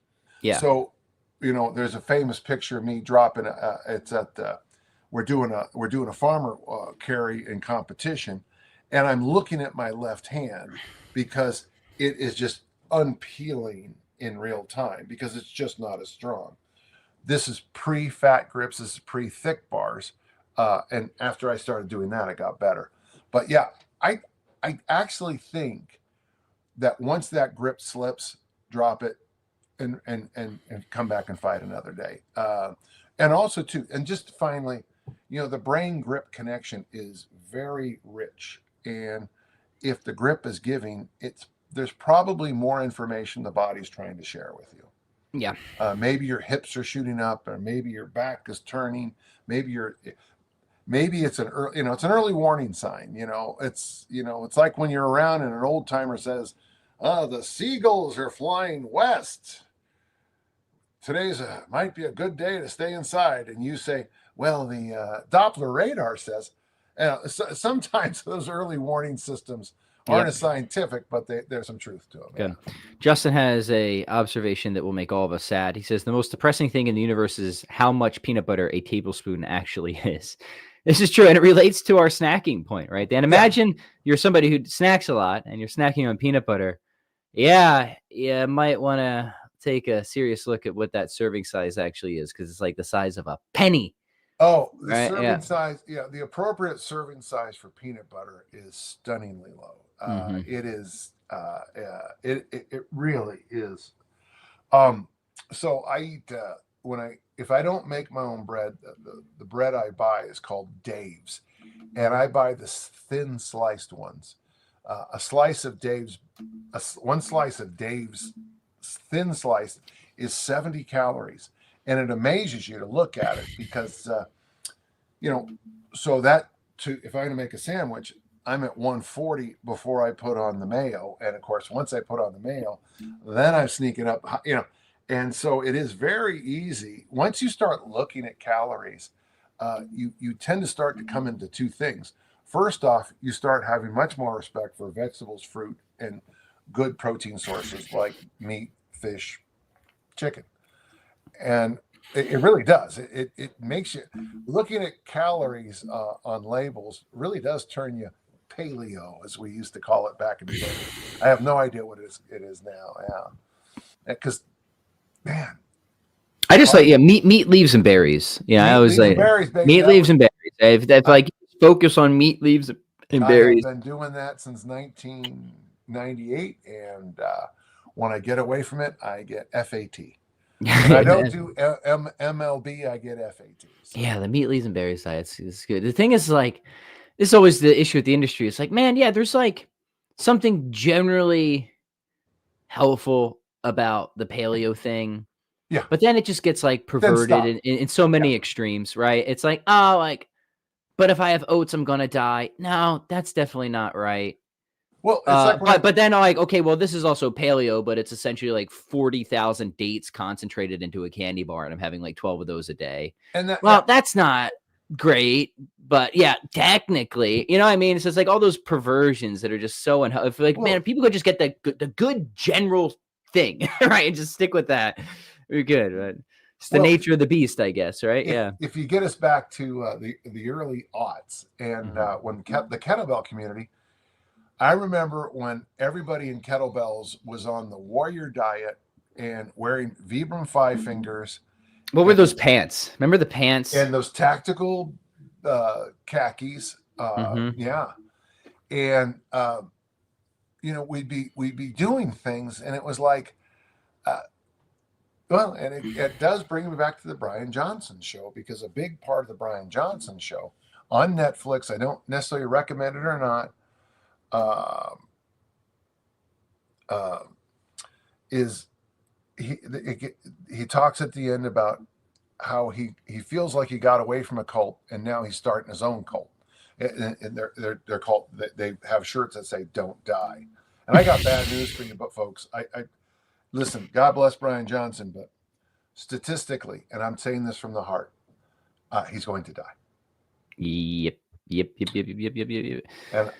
[SPEAKER 1] Yeah.
[SPEAKER 2] So, there's a famous picture of me dropping. It's at we're doing a farmer carry in competition, and I'm looking at my left hand because it is just unpeeling in real time because it's just not as strong. This is pre-fat grips. This is pre-thick bars, and after I started doing that, I got better. But yeah, I actually think that once that grip slips, drop it and come back and fight another day. And also too, and just finally, the brain grip connection is very rich, and if the grip is giving, there's probably more information the body's trying to share with you.
[SPEAKER 1] Yeah.
[SPEAKER 2] Maybe your hips are shooting up, or maybe your back is turning. Maybe it's an early, it's an early warning sign. It's like when you're around and an old timer says, the seagulls are flying west. Today's might be a good day to stay inside. And you say, well, the Doppler radar says, sometimes those early warning systems aren't as scientific, but there's some truth to them.
[SPEAKER 1] Good. Yeah. Justin has a observation that will make all of us sad. He says, the most depressing thing in the universe is how much peanut butter a tablespoon actually is. This is true. And it relates to our snacking point, right? Dan, imagine you're somebody who snacks a lot and you're snacking on peanut butter. Yeah, might want to take a serious look at what that serving size actually is, because it's like the size of a penny.
[SPEAKER 2] Oh, the serving size. Yeah, the appropriate serving size for peanut butter is stunningly low. It is. It really is. So I eat if I don't make my own bread, the bread I buy is called Dave's, and I buy the thin sliced ones. One slice of Dave's thin slice is 70 calories, and it amazes you to look at it because so that if I'm going to make a sandwich, I'm at 140 before I put on the mayo, and of course once I put on the mayo, then I'm sneaking up, and so it is very easy once you start looking at calories. You tend to start to come into 2 things. First off, you start having much more respect for vegetables, fruit, and good protein sources like meat, fish, chicken. And it really does. It makes you, looking at calories on labels really does turn you paleo, as we used to call it back in the day. I have no idea what it is now. Yeah. Because, man.
[SPEAKER 1] I just like, meat, leaves, and berries. Yeah, I was like, meat, leaves, and berries. If like focus on meat, leaves, and berries.
[SPEAKER 2] I've been doing that since 1998, and when I get away from it, I get FAT. When I don't do MLB, I get FAT.
[SPEAKER 1] So. Yeah, the meat, leaves, and berries diet is good. The thing is, like, this is always the issue with the industry. It's like, man, yeah, there's like something generally helpful about the paleo thing.
[SPEAKER 2] Yeah.
[SPEAKER 1] But then it just gets like perverted in so many extremes, right? It's like, oh, like, but if I have oats, I'm going to die. No, that's definitely not right.
[SPEAKER 2] Well, it's
[SPEAKER 1] but then I'm like, okay, well, this is also paleo, but it's essentially like 40,000 dates concentrated into a candy bar, and I'm having like 12 of those a day.
[SPEAKER 2] And
[SPEAKER 1] that's not great, but yeah, technically, you know what I mean? It's just like all those perversions that are just so unhealthy. Like, man, people could just get the good general thing, right? And just stick with that. You're good, right? It's the
[SPEAKER 2] Well,
[SPEAKER 1] nature of the beast, I guess, right?
[SPEAKER 2] if you get us back to the early aughts and when the kettlebell community, I remember when everybody in kettlebells was on the warrior diet and wearing Vibram Five Fingers.
[SPEAKER 1] What were those pants? Remember the pants?
[SPEAKER 2] And those tactical khakis. Yeah. And, we'd be doing things, and it was like, and it does bring me back to the Brian Johnson show, because a big part of the Brian Johnson show on Netflix, I don't necessarily recommend it or not, is he talks at the end about how he feels like he got away from a cult and now he's starting his own cult, and they're called, they have shirts that say "Don't Die." And I got bad news for you, but folks, I listen, God bless Brian Johnson, but statistically, and I'm saying this from the heart, he's going to die.
[SPEAKER 1] Yep.
[SPEAKER 2] And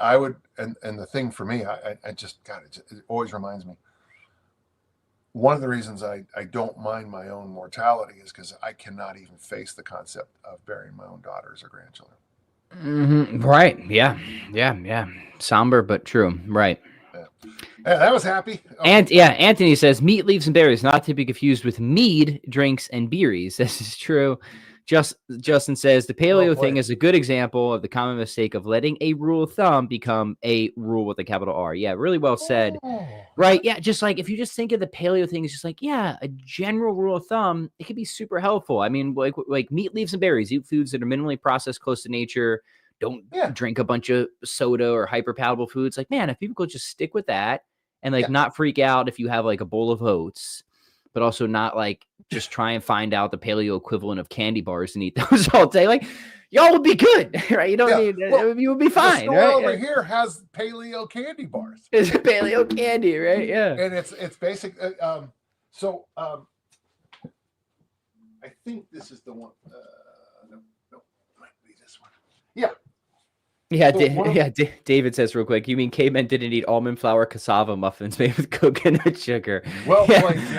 [SPEAKER 2] I would, and the thing for me, I just, God, it always reminds me. One of the reasons I don't mind my own mortality is because I cannot even face the concept of burying my own daughters or grandchildren.
[SPEAKER 1] Right. Yeah. Somber, but true. Right.
[SPEAKER 2] Yeah, that was happy.
[SPEAKER 1] And Anthony says meat, leaves, and berries, not to be confused with mead, drinks, and beeries. This is true. Justin says the paleo thing is a good example of the common mistake of letting a rule of thumb become a rule with a capital R. Yeah, really well said. Right. Yeah. Just like if you just think of the paleo thing, it's just like, yeah, a general rule of thumb, it could be super helpful. I mean, like meat, leaves, and berries, eat foods that are minimally processed, close to nature. Don't drink a bunch of soda or hyper palatable foods. Like, man, if people could just stick with that and like not freak out if you have like a bowl of oats, but also not like just try and find out the paleo equivalent of candy bars and eat those all day. Like, y'all would be good, right? You don't need, you would be fine,
[SPEAKER 2] the store
[SPEAKER 1] right?
[SPEAKER 2] Over here has paleo candy bars.
[SPEAKER 1] It's paleo candy, right? Yeah.
[SPEAKER 2] And it's basic. I think this is the one. No, it might be this one. Yeah.
[SPEAKER 1] Yeah, David says real quick, you mean cavemen didn't eat almond flour cassava muffins made with coconut sugar?
[SPEAKER 2] Well,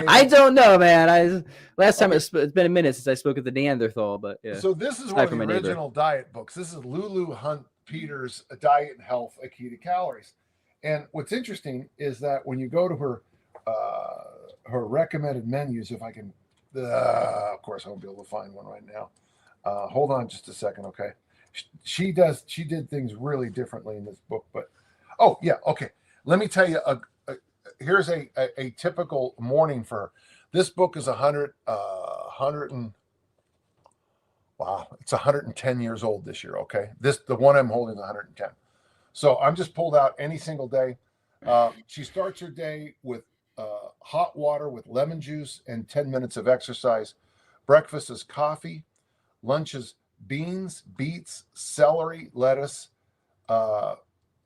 [SPEAKER 1] I don't know, man. Last time it's been a minute since I spoke at the Neanderthal, but yeah.
[SPEAKER 2] So this is one of the original diet books. This is Lulu Hunt Peters' Diet and Health, A Key to Calories. And what's interesting is that when you go to her recommended menus, if I can, of course I won't be able to find one right now. Hold on just a second, okay? She did things really differently in this book, but okay. Let me tell you, here's a typical morning for her. This book is 110 years old this year. Okay, the one I'm holding is 110. So I'm just pulled out any single day. She starts her day with hot water with lemon juice and 10 minutes of exercise. Breakfast is coffee. Lunch is beans, beets, celery, lettuce,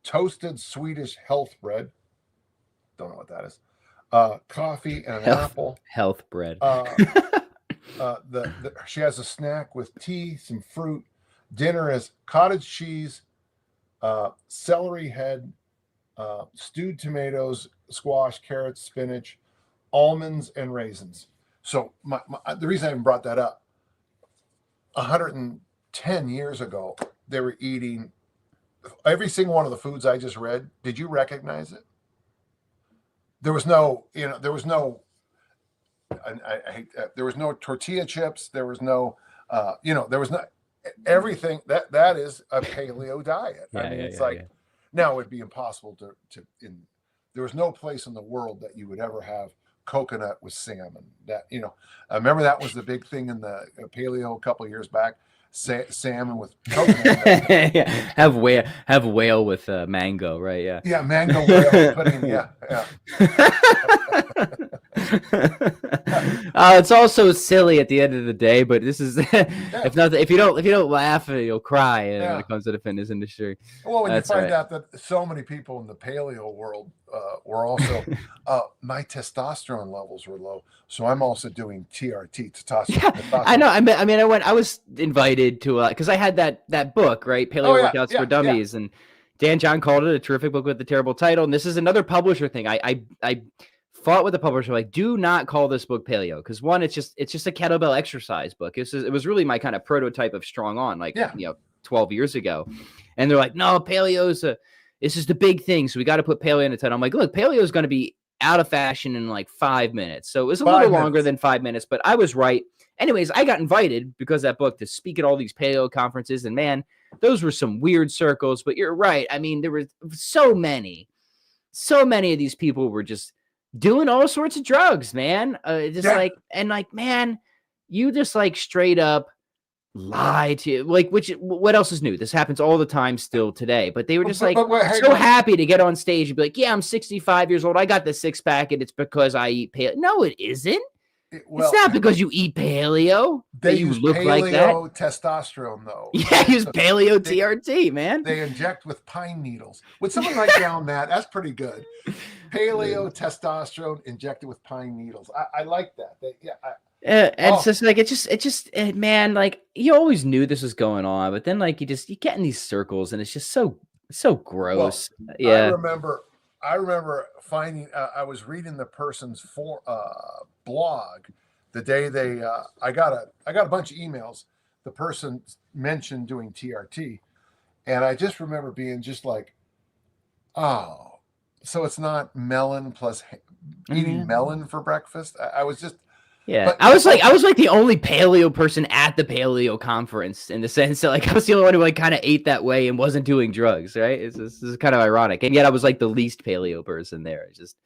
[SPEAKER 2] toasted Swedish health bread. Don't know what that is. Coffee and an apple.
[SPEAKER 1] Health bread.
[SPEAKER 2] She has a snack with tea, some fruit. Dinner is cottage cheese, celery head, stewed tomatoes, squash, carrots, spinach, almonds, and raisins. So the reason I even brought that up, 110 years ago, they were eating every single one of the foods I just read. Did you recognize it? There was no, there was no tortilla chips. There was no, there was not everything that is a paleo diet. Now it would be impossible there was no place in the world that you would ever have coconut with salmon. That, I remember that was the big thing in the paleo a couple of years back. Salmon with coconut.
[SPEAKER 1] Have whale with mango, right? Yeah,
[SPEAKER 2] mango whale pudding. Yeah.
[SPEAKER 1] It's also silly at the end of the day, but this is if you don't laugh, you'll cry when it comes to the fitness industry.
[SPEAKER 2] Well, when you find out that so many people in the paleo world were also my testosterone levels were low, so I'm also doing TRT, testosterone.
[SPEAKER 1] I know. I was invited to because I had that book, right, Paleo Workouts for Dummies, and Dan John called it a terrific book with the terrible title. And this is another publisher thing. I fought with the publisher, like, do not call this book paleo, because one, it's just a kettlebell exercise book. It was really my kind of prototype of strong on, like, 12 years ago. And they're like, no, this is the big thing, so we got to put paleo in the title. I'm like, look, paleo is going to be out of fashion in like 5 minutes. So it was a little longer than 5 minutes, but I was right. Anyways, I got invited because of that book to speak at all these paleo conferences, and man, those were some weird circles. But you're right. I mean, there were so many of these people were just doing all sorts of drugs, man. Man, you just like straight up lie to, like, what else is new? This happens all the time still today, but they were just happy to get on stage and be like, yeah, I'm 65 years old. I got the six pack and it's because I eat paleo. No, it isn't. It's not because you eat paleo.
[SPEAKER 2] They use
[SPEAKER 1] look
[SPEAKER 2] paleo
[SPEAKER 1] like that.
[SPEAKER 2] testosterone, though.
[SPEAKER 1] Yeah, use paleo TRT, man.
[SPEAKER 2] They inject with pine needles. Would someone write down that? That's pretty good. Paleo testosterone injected with pine needles. I like that.
[SPEAKER 1] It's just man, like, you always knew this was going on, but then like you get in these circles and it's just so gross.
[SPEAKER 2] Well, yeah. I remember finding I was reading the person's blog the day I got a bunch of emails. The person mentioned doing TRT, and I just remember being just like, oh, so it's not melon plus eating melon for breakfast. I was just.
[SPEAKER 1] Yeah, but I was like the only paleo person at the paleo conference, in the sense that, like, I was the only one who like kind of ate that way and wasn't doing drugs, right? This is kind of ironic, and yet I was like the least paleo person there. It's just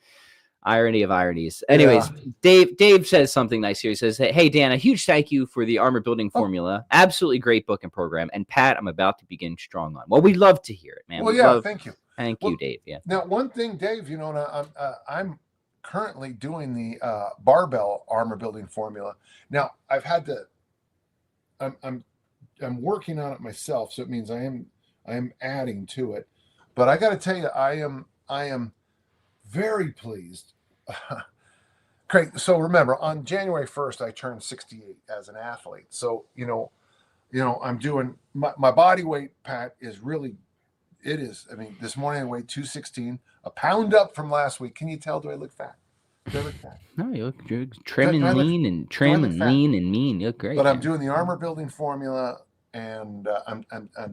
[SPEAKER 1] irony of ironies. Anyways, yeah. Dave says something nice here. He says, "Hey Dan, a huge thank you for the armor building formula. Absolutely great book and program. And Pat, I'm about to begin strong on." Well, we love to hear it, man.
[SPEAKER 2] Well, thank you.
[SPEAKER 1] Thank you, Dave. Yeah.
[SPEAKER 2] Now, one thing, Dave, I'm currently doing the barbell armor building formula. Now I've had to I'm working on it myself, so it means I am adding to it, but I got to tell you, I am very pleased. Great. So remember, on January 1st I turned 68 as an athlete, so I'm doing my body weight, Pat, is really, it is. I mean, this morning I weighed 216, a pound up from last week. Can you tell? Do I look fat? Do I look fat? No, you look trim and lean and trim and lean and mean. You look great. But man, I'm doing the armor building formula, and I'm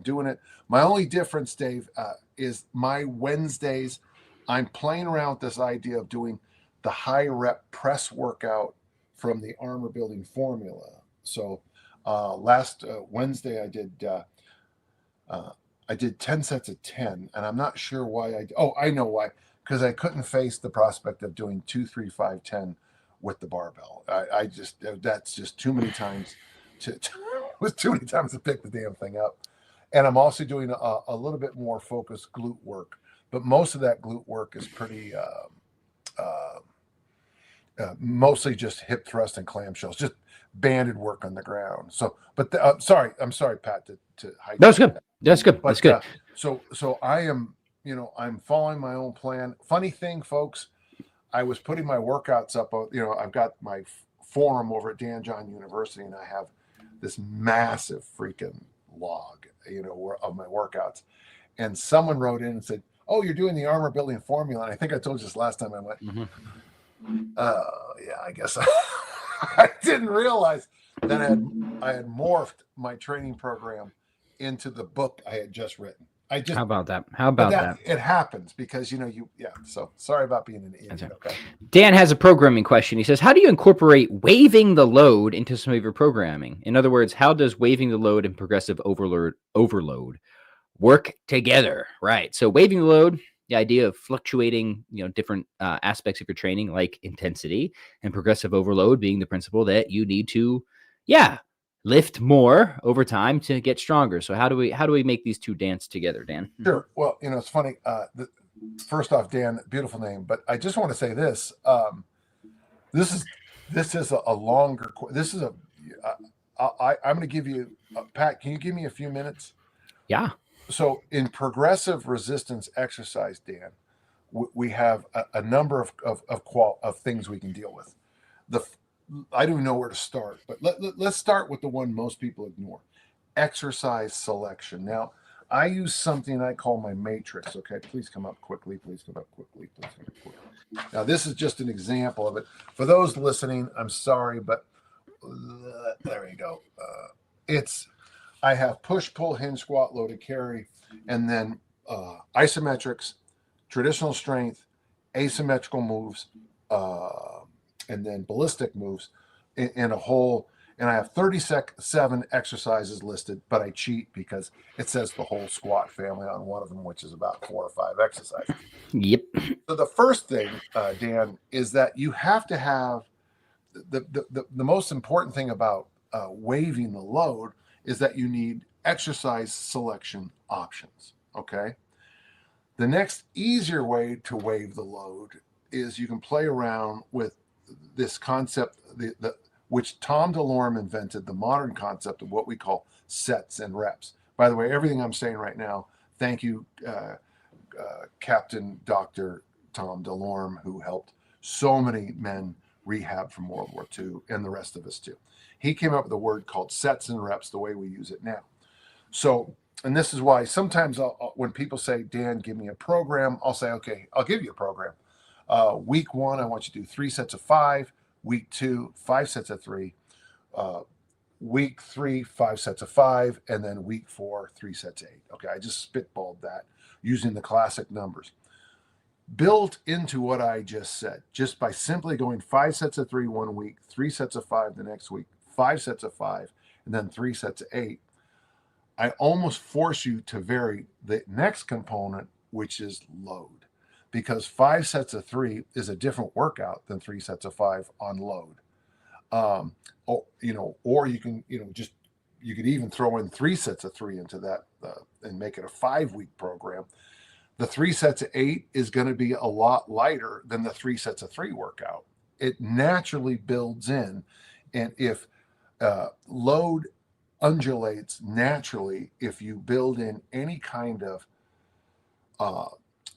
[SPEAKER 2] doing it. My only difference, Dave, is my Wednesdays, I'm playing around with this idea of doing the high rep press workout from the armor building formula. So last Wednesday I did 10 sets of 10, and I'm not sure why I know why, because I couldn't face the prospect of doing 2, 3, 5, 10 with the barbell. I just, that's just too many times it was too many times to pick the damn thing up. And I'm also doing a little bit more focused glute work, but most of that glute work is pretty mostly just hip thrust and clamshells, just banded work on the ground. So, but I'm sorry, Pat, to hide. That's good. That's good. But, that's good. So I am, I'm following my own plan. Funny thing, folks, I was putting my workouts up. I've got my forum over at Dan John University, and I have this massive freaking log, of my workouts. And someone wrote in and said, "Oh, you're doing the armor building formula." And I think I told you this last time. I went, yeah, I guess I didn't realize that I had morphed my training program into the book I had just written. How about that? It happens because so sorry about being an idiot. Okay.
[SPEAKER 1] Dan has a programming question. He says, how do you incorporate waving the load into some of your programming? In other words, how does waving the load and progressive overload work together? Right. So waving the load, the idea of fluctuating, different aspects of your training, like intensity, and progressive overload being the principle that you need to, lift more over time to get stronger. So how do we make these two dance together, Dan?
[SPEAKER 2] Sure. Well, it's funny. First off, Dan, beautiful name, but I just want to say this. This is a longer. This is I'm going to give you, Pat. Can you give me a few minutes?
[SPEAKER 1] Yeah.
[SPEAKER 2] So in progressive resistance exercise, Dan, we have a number of things we can deal with. I don't know where to start, but let's start with the one most people ignore: exercise selection. Now, I use something I call my matrix. Okay, please come up quickly. Please come up quickly. Please come up quickly. Now, this is just an example of it. For those listening, I'm sorry, but there you go. I have push, pull, hinge, squat, loaded carry, and then isometrics, traditional strength, asymmetrical moves, and then ballistic moves in a whole. And I have 37 exercises listed, but I cheat because it says the whole squat family on one of them, which is about 4 or 5 exercises.
[SPEAKER 1] Yep.
[SPEAKER 2] So the first thing, Dan, is that you have to have the most important thing about waiving the load is that you need exercise selection options. Okay. The next easier way to waive the load is you can play around with this concept, which Tom DeLorme invented, the modern concept of what we call sets and reps. By the way, everything I'm saying right now, thank you, Captain Dr. Tom DeLorme, who helped so many men rehab from World War II and the rest of us too. He came up with a word called sets and reps, the way we use it now. So, and this is why sometimes when people say, Dan, give me a program, I'll say, okay, I'll give you a program. Week 1, I want you to do 3 sets of 5. Week 2, 5 sets of 3. Week 3, 5 sets of 5. And then week 4, 3 sets of 8. Okay, I just spitballed that using the classic numbers. Built into what I just said, just by simply going 5 sets of 3 one week, 3 sets of 5 the next week, 5 sets of 5, and then 3 sets of 8, I almost force you to vary the next component, which is load. Because 5 sets of 3 is a different workout than 3 sets of 5 on load. Or you can, you could even throw in 3 sets of 3 into that and make it a 5-week program. The 3 sets of 8 is going to be a lot lighter than the 3 sets of 3 workout. It naturally builds in. And if load undulates naturally, if you build in any kind of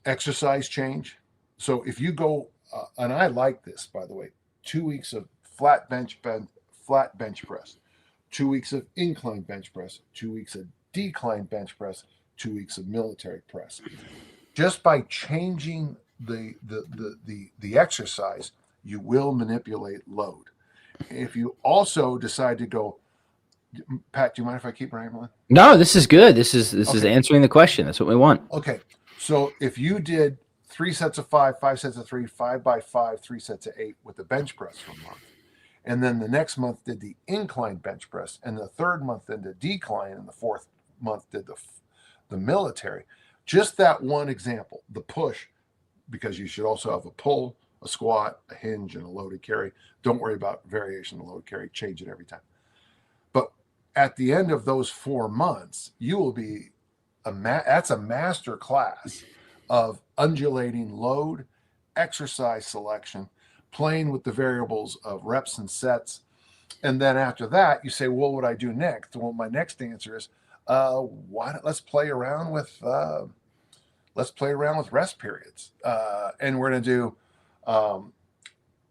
[SPEAKER 2] exercise change. So if you go, and I like this, by the way, 2 weeks of flat bench press, 2 weeks of incline bench press, 2 weeks of decline bench press, 2 weeks of military press. Just by changing the exercise, you will manipulate load. If you also decide to go, Pat, do you mind if I keep rambling?
[SPEAKER 1] No, this is good. This is answering the question. That's what we want.
[SPEAKER 2] Okay. So if you did 3 sets of 5, 5 sets of 3, 5 by 5, 3 sets of 8 with the bench press for a month, and then the next month did the incline bench press, and the third month did the decline, and the fourth month did the military. Just that one example, the push, because you should also have a pull, a squat, a hinge, and a loaded carry. Don't worry about variation of load carry. Change it every time. But at the end of those 4 months, you will be that's a master class of undulating load, exercise selection, playing with the variables of reps and sets. And then after that, you say, well, what would I do next? Well, my next answer is, let's play around with rest periods. And we're going to do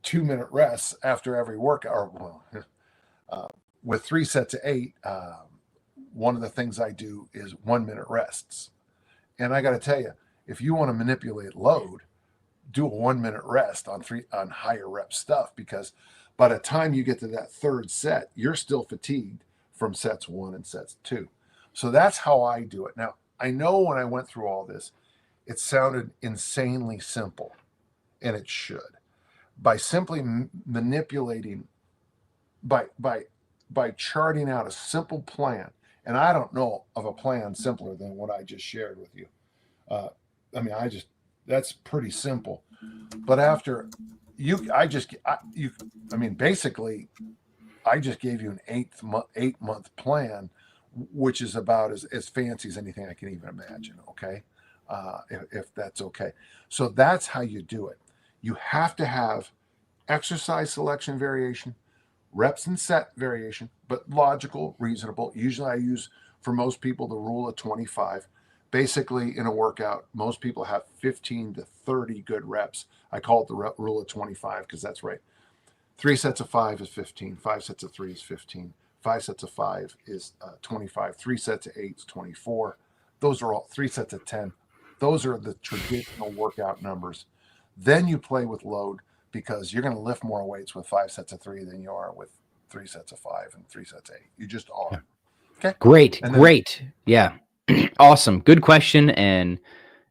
[SPEAKER 2] 2-minute rests after every workout, with 3 sets of 8. One of the things I do is 1-minute rests. And I got to tell you, if you want to manipulate load, do a 1-minute rest on higher rep stuff, because by the time you get to that third set, you're still fatigued from sets 1 and sets 2. So that's how I do it. Now, I know when I went through all this, it sounded insanely simple, and it should. By simply manipulating, by charting out a simple plan, and I don't know of a plan simpler than what I just shared with you. That's pretty simple. But after basically, I just gave you an 8-month plan, which is about as fancy as anything I can even imagine. Okay. If that's okay. So that's how you do it. You have to have exercise selection variation, reps and set variation, but logical, reasonable. Usually I use, for most people, the rule of 25. Basically, in a workout, most people have 15 to 30 good reps. I call it the rule of 25 because that's right. 3 sets of 5 is 15. 5 sets of 3 is 15. 5 sets of 5 is 25. 3 sets of 8 is 24. Those are all 3 sets of 10. Those are the traditional workout numbers. Then you play with load because you're going to lift more weights with 5 sets of 3 than you are with 3 sets of 5 and 3 sets of 8. You just are. Okay.
[SPEAKER 1] Great.
[SPEAKER 2] And then,
[SPEAKER 1] Great. Yeah. Awesome. Good question and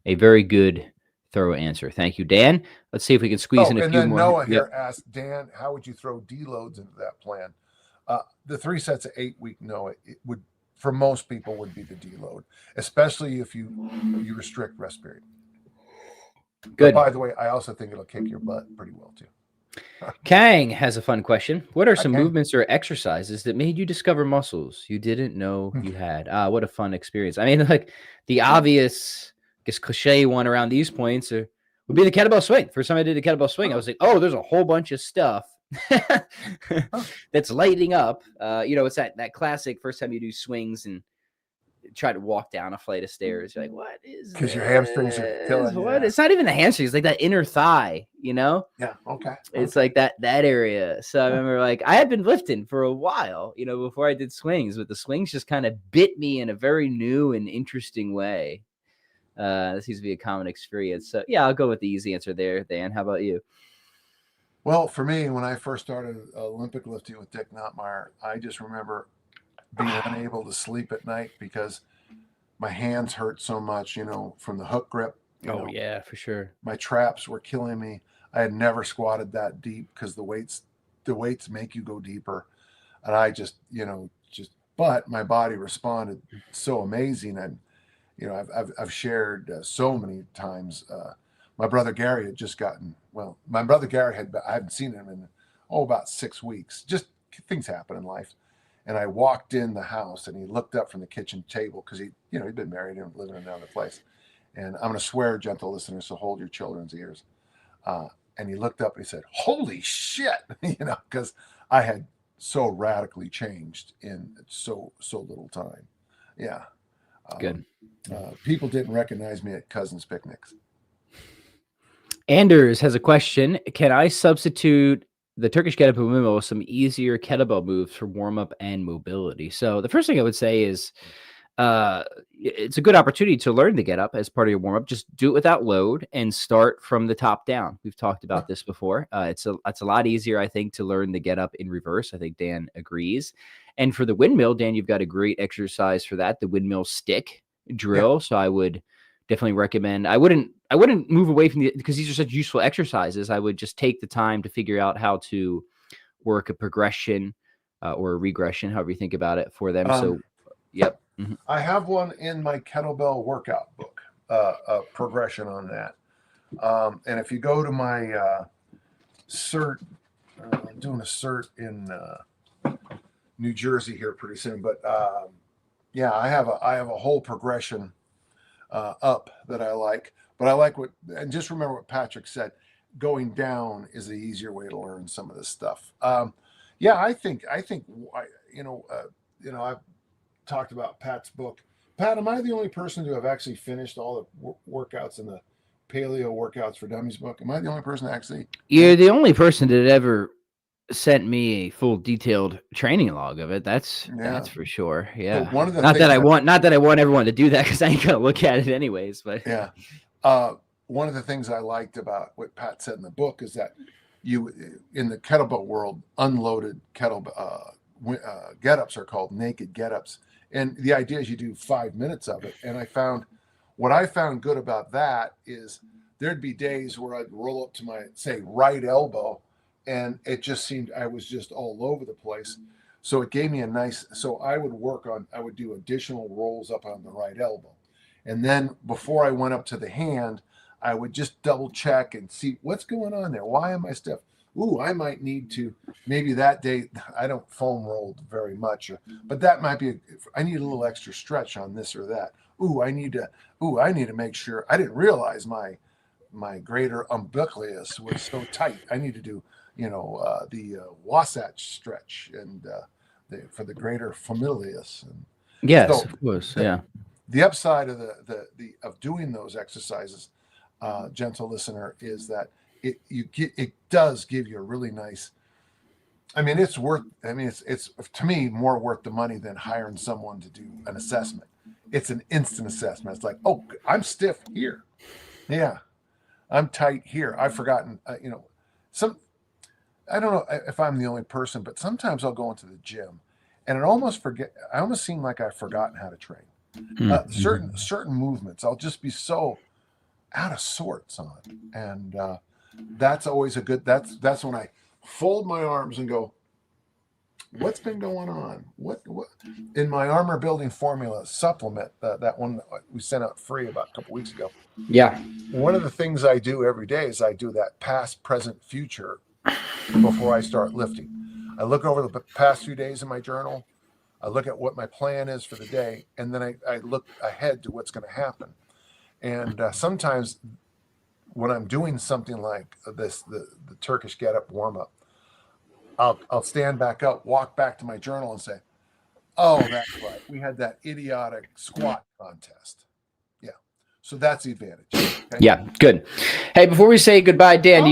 [SPEAKER 1] a very good, thorough answer. Thank you, Dan. Let's see if we can squeeze in a
[SPEAKER 2] and
[SPEAKER 1] few
[SPEAKER 2] then
[SPEAKER 1] more.
[SPEAKER 2] Noah here
[SPEAKER 1] Yep.
[SPEAKER 2] asked, Dan, how would you throw deloads into that plan? The 3 sets of 8 week, Noah, it would, for most people, would be the deload, especially if you restrict rest period.
[SPEAKER 1] Good.
[SPEAKER 2] But by the way, I also think it'll kick your butt pretty well too.
[SPEAKER 1] Kang has a fun question. What are some
[SPEAKER 2] Kang.
[SPEAKER 1] movements or exercises that made you discover muscles you didn't know you had? What a fun experience. I mean, like the obvious, I guess, cliche one around these points would be the kettlebell swing. First time I did a kettlebell swing, I was like, oh, there's a whole bunch of stuff that's lighting up. It's that classic first time you do swings and try to walk down a flight of stairs. You're like, what is
[SPEAKER 2] Because your hamstrings are killing you.
[SPEAKER 1] What? It's not even the hamstrings, like that inner thigh,
[SPEAKER 2] Yeah. Okay.
[SPEAKER 1] It's like that area. So I remember like I had been lifting for a while, before I did swings, but the swings just kind of bit me in a very new and interesting way. This seems to be a common experience. So yeah, I'll go with the easy answer there. Dan, how about you?
[SPEAKER 2] Well, for me, when I first started Olympic lifting with Dick Notmeyer, I just remember being unable to sleep at night because my hands hurt so much, from the hook grip.
[SPEAKER 1] Yeah, for sure.
[SPEAKER 2] My traps were killing me. I had never squatted that deep because the weights make you go deeper. And I but my body responded so amazing. And, I've shared so many times. My brother Gary had just gotten, my brother Gary I hadn't seen him in, about 6 weeks. Just things happen in life. And I walked in the house and he looked up from the kitchen table because he'd been married and living in another place. And I'm going to swear, gentle listeners, so hold your children's ears. And he looked up and he said, holy shit, because I had so radically changed in so little time. Yeah.
[SPEAKER 1] Good.
[SPEAKER 2] People didn't recognize me at cousins' picnics.
[SPEAKER 1] Anders has a question. Can I substitute the Turkish kettlebell movement with some easier kettlebell moves for warm-up and mobility? So the first thing I would say is it's a good opportunity to learn the get up as part of your warm-up. Just do it without load and start from the top down. We've talked about this before. It's a lot easier, I think, to learn the get up in reverse. I think Dan agrees. And for the windmill, Dan, you've got a great exercise for that, the windmill stick drill. Yeah. So I would definitely recommend. I wouldn't move away from because these are such useful exercises. I would just take the time to figure out how to work a progression or a regression, however you think about it, for them. So, yep.
[SPEAKER 2] Mm-hmm. I have one in my kettlebell workout book, a progression on that. And if you go to my cert, I'm doing a cert in New Jersey here pretty soon. But yeah, I have a whole progression up that I like. But I like and just remember what Patrick said, going down is the easier way to learn some of this stuff. Yeah, I think I've talked about Pat's book. Pat, am I the only person to have actually finished all the workouts in the Paleo Workouts for Dummies book? Am I the only person to actually?
[SPEAKER 1] You're the only person that ever sent me a full detailed training log of it. That's for sure. Yeah.
[SPEAKER 2] So one of the
[SPEAKER 1] not that I want everyone to do that because I ain't gonna look at it anyways. But
[SPEAKER 2] yeah, one of the things I liked about what Pat said in the book is that you, in the kettlebell world, unloaded kettlebell get-ups are called naked get-ups. And the idea is you do 5 minutes of it. And what I found good about that is there'd be days where I'd roll up to my, say, right elbow, and it just seemed I was just all over the place. So it gave me I would do additional rolls up on the right elbow. And then before I went up to the hand, I would just double check and see what's going on there. Why am I stiff? Ooh, I might need to, maybe that day, I don't foam roll very much, but that might be, I need a little extra stretch on this or that. I need to make sure, I didn't realize my greater umbilicus was so tight. I need to do, the Wasatch stretch and for the greater familius. And
[SPEAKER 1] yes, so of course, yeah.
[SPEAKER 2] The upside of of doing those exercises, gentle listener, is that it does give you a really nice. I mean, it's to me more worth the money than hiring someone to do an assessment. it's an instant assessment. It's like, oh, I'm stiff here. Yeah, I'm tight here. I've forgotten, I don't know if I'm the only person, but sometimes I'll go into the gym and I almost seem like I've forgotten how to train. Certain movements, I'll just be so out of sorts on. And that's always that's when I fold my arms and go, what's been going on? What in my armor building formula supplement, that one that we sent out free about a couple weeks ago.
[SPEAKER 1] Yeah.
[SPEAKER 2] One of the things I do every day is I do that past, present, future before I start lifting. I look over the past few days in my journal. I look at what my plan is for the day, and then I look ahead to what's going to happen. And sometimes when I'm doing something like this, the Turkish get-up warm-up, I'll stand back up, walk back to my journal and say, oh, that's right. We had that idiotic squat contest. Yeah. So that's the advantage. Okay?
[SPEAKER 1] Yeah, good. Hey, before we say goodbye, Dan,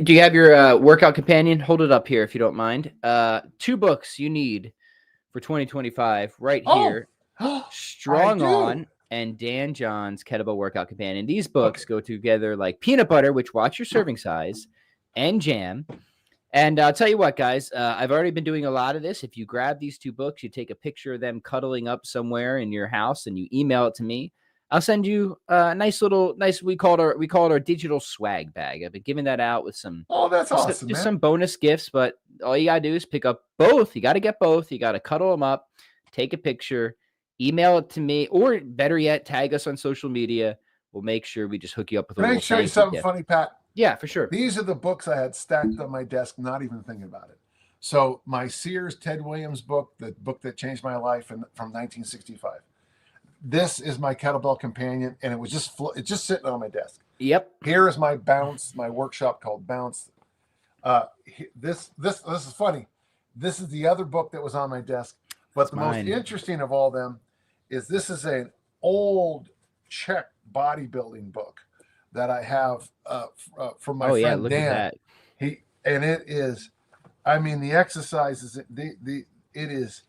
[SPEAKER 1] do you have your workout companion? Hold it up here if you don't mind. 2 books you need for 2025 right here. Strong On and Dan John's Kettlebell Workout Companion. These books go together like peanut butter, which watch your serving size, and jam. And I'll tell you what, guys, I've already been doing a lot of this. If you grab these 2 books, you take a picture of them cuddling up somewhere in your house and you email it to me, I'll send you a nice, we call it our digital swag bag. I've been giving that out with some,
[SPEAKER 2] that's awesome,
[SPEAKER 1] just some bonus gifts, but all you got to do is pick up both. You got to get both. You got to cuddle them up, take a picture, email it to me, or better yet, tag us on social media. We'll make sure we just hook you up with a little.
[SPEAKER 2] Can I show you something funny, Pat?
[SPEAKER 1] Yeah, for sure.
[SPEAKER 2] These are the books I had stacked on my desk, not even thinking about it. So my Sears Ted Williams book, the book that changed my life from 1965. This is my kettlebell companion, and it was just sitting on my desk.
[SPEAKER 1] Yep.
[SPEAKER 2] Here is my Bounce, my workshop called Bounce. This is funny. This is the other book that was on my desk. But the most interesting of all them is this is an old Czech bodybuilding book that I have from my friend
[SPEAKER 1] look
[SPEAKER 2] Dan.
[SPEAKER 1] at that.
[SPEAKER 2] It is, I mean, the exercises, it is,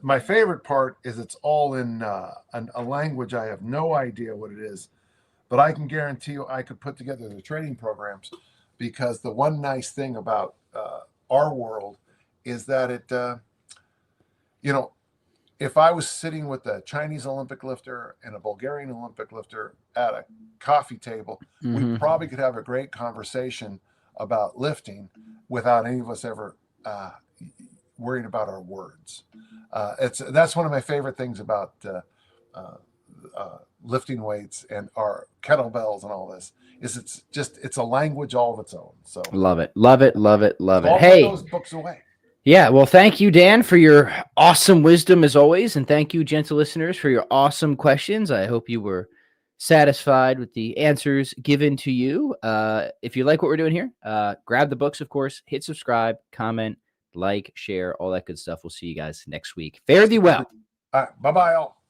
[SPEAKER 2] my favorite part is it's all in a language I have no idea what it is, but I can guarantee you I could put together the training programs, because the one nice thing about our world is that it, if I was sitting with a Chinese Olympic lifter and a Bulgarian Olympic lifter at a coffee table, we probably could have a great conversation about lifting without any of us ever worrying about our words. That's one of my favorite things about lifting weights and our kettlebells and all this, is it's a language all of its own. So
[SPEAKER 1] love it.
[SPEAKER 2] Hey, put those books away.
[SPEAKER 1] Yeah, well, thank you, Dan, for your awesome wisdom as always, and thank you, gentle listeners, for your awesome questions. I hope you were satisfied with the answers given to you. If you like what we're doing here, grab the books, of course, hit subscribe, comment, like, share, all that good stuff. We'll see you guys next week. Fare thee well.
[SPEAKER 2] All right, bye-bye, all.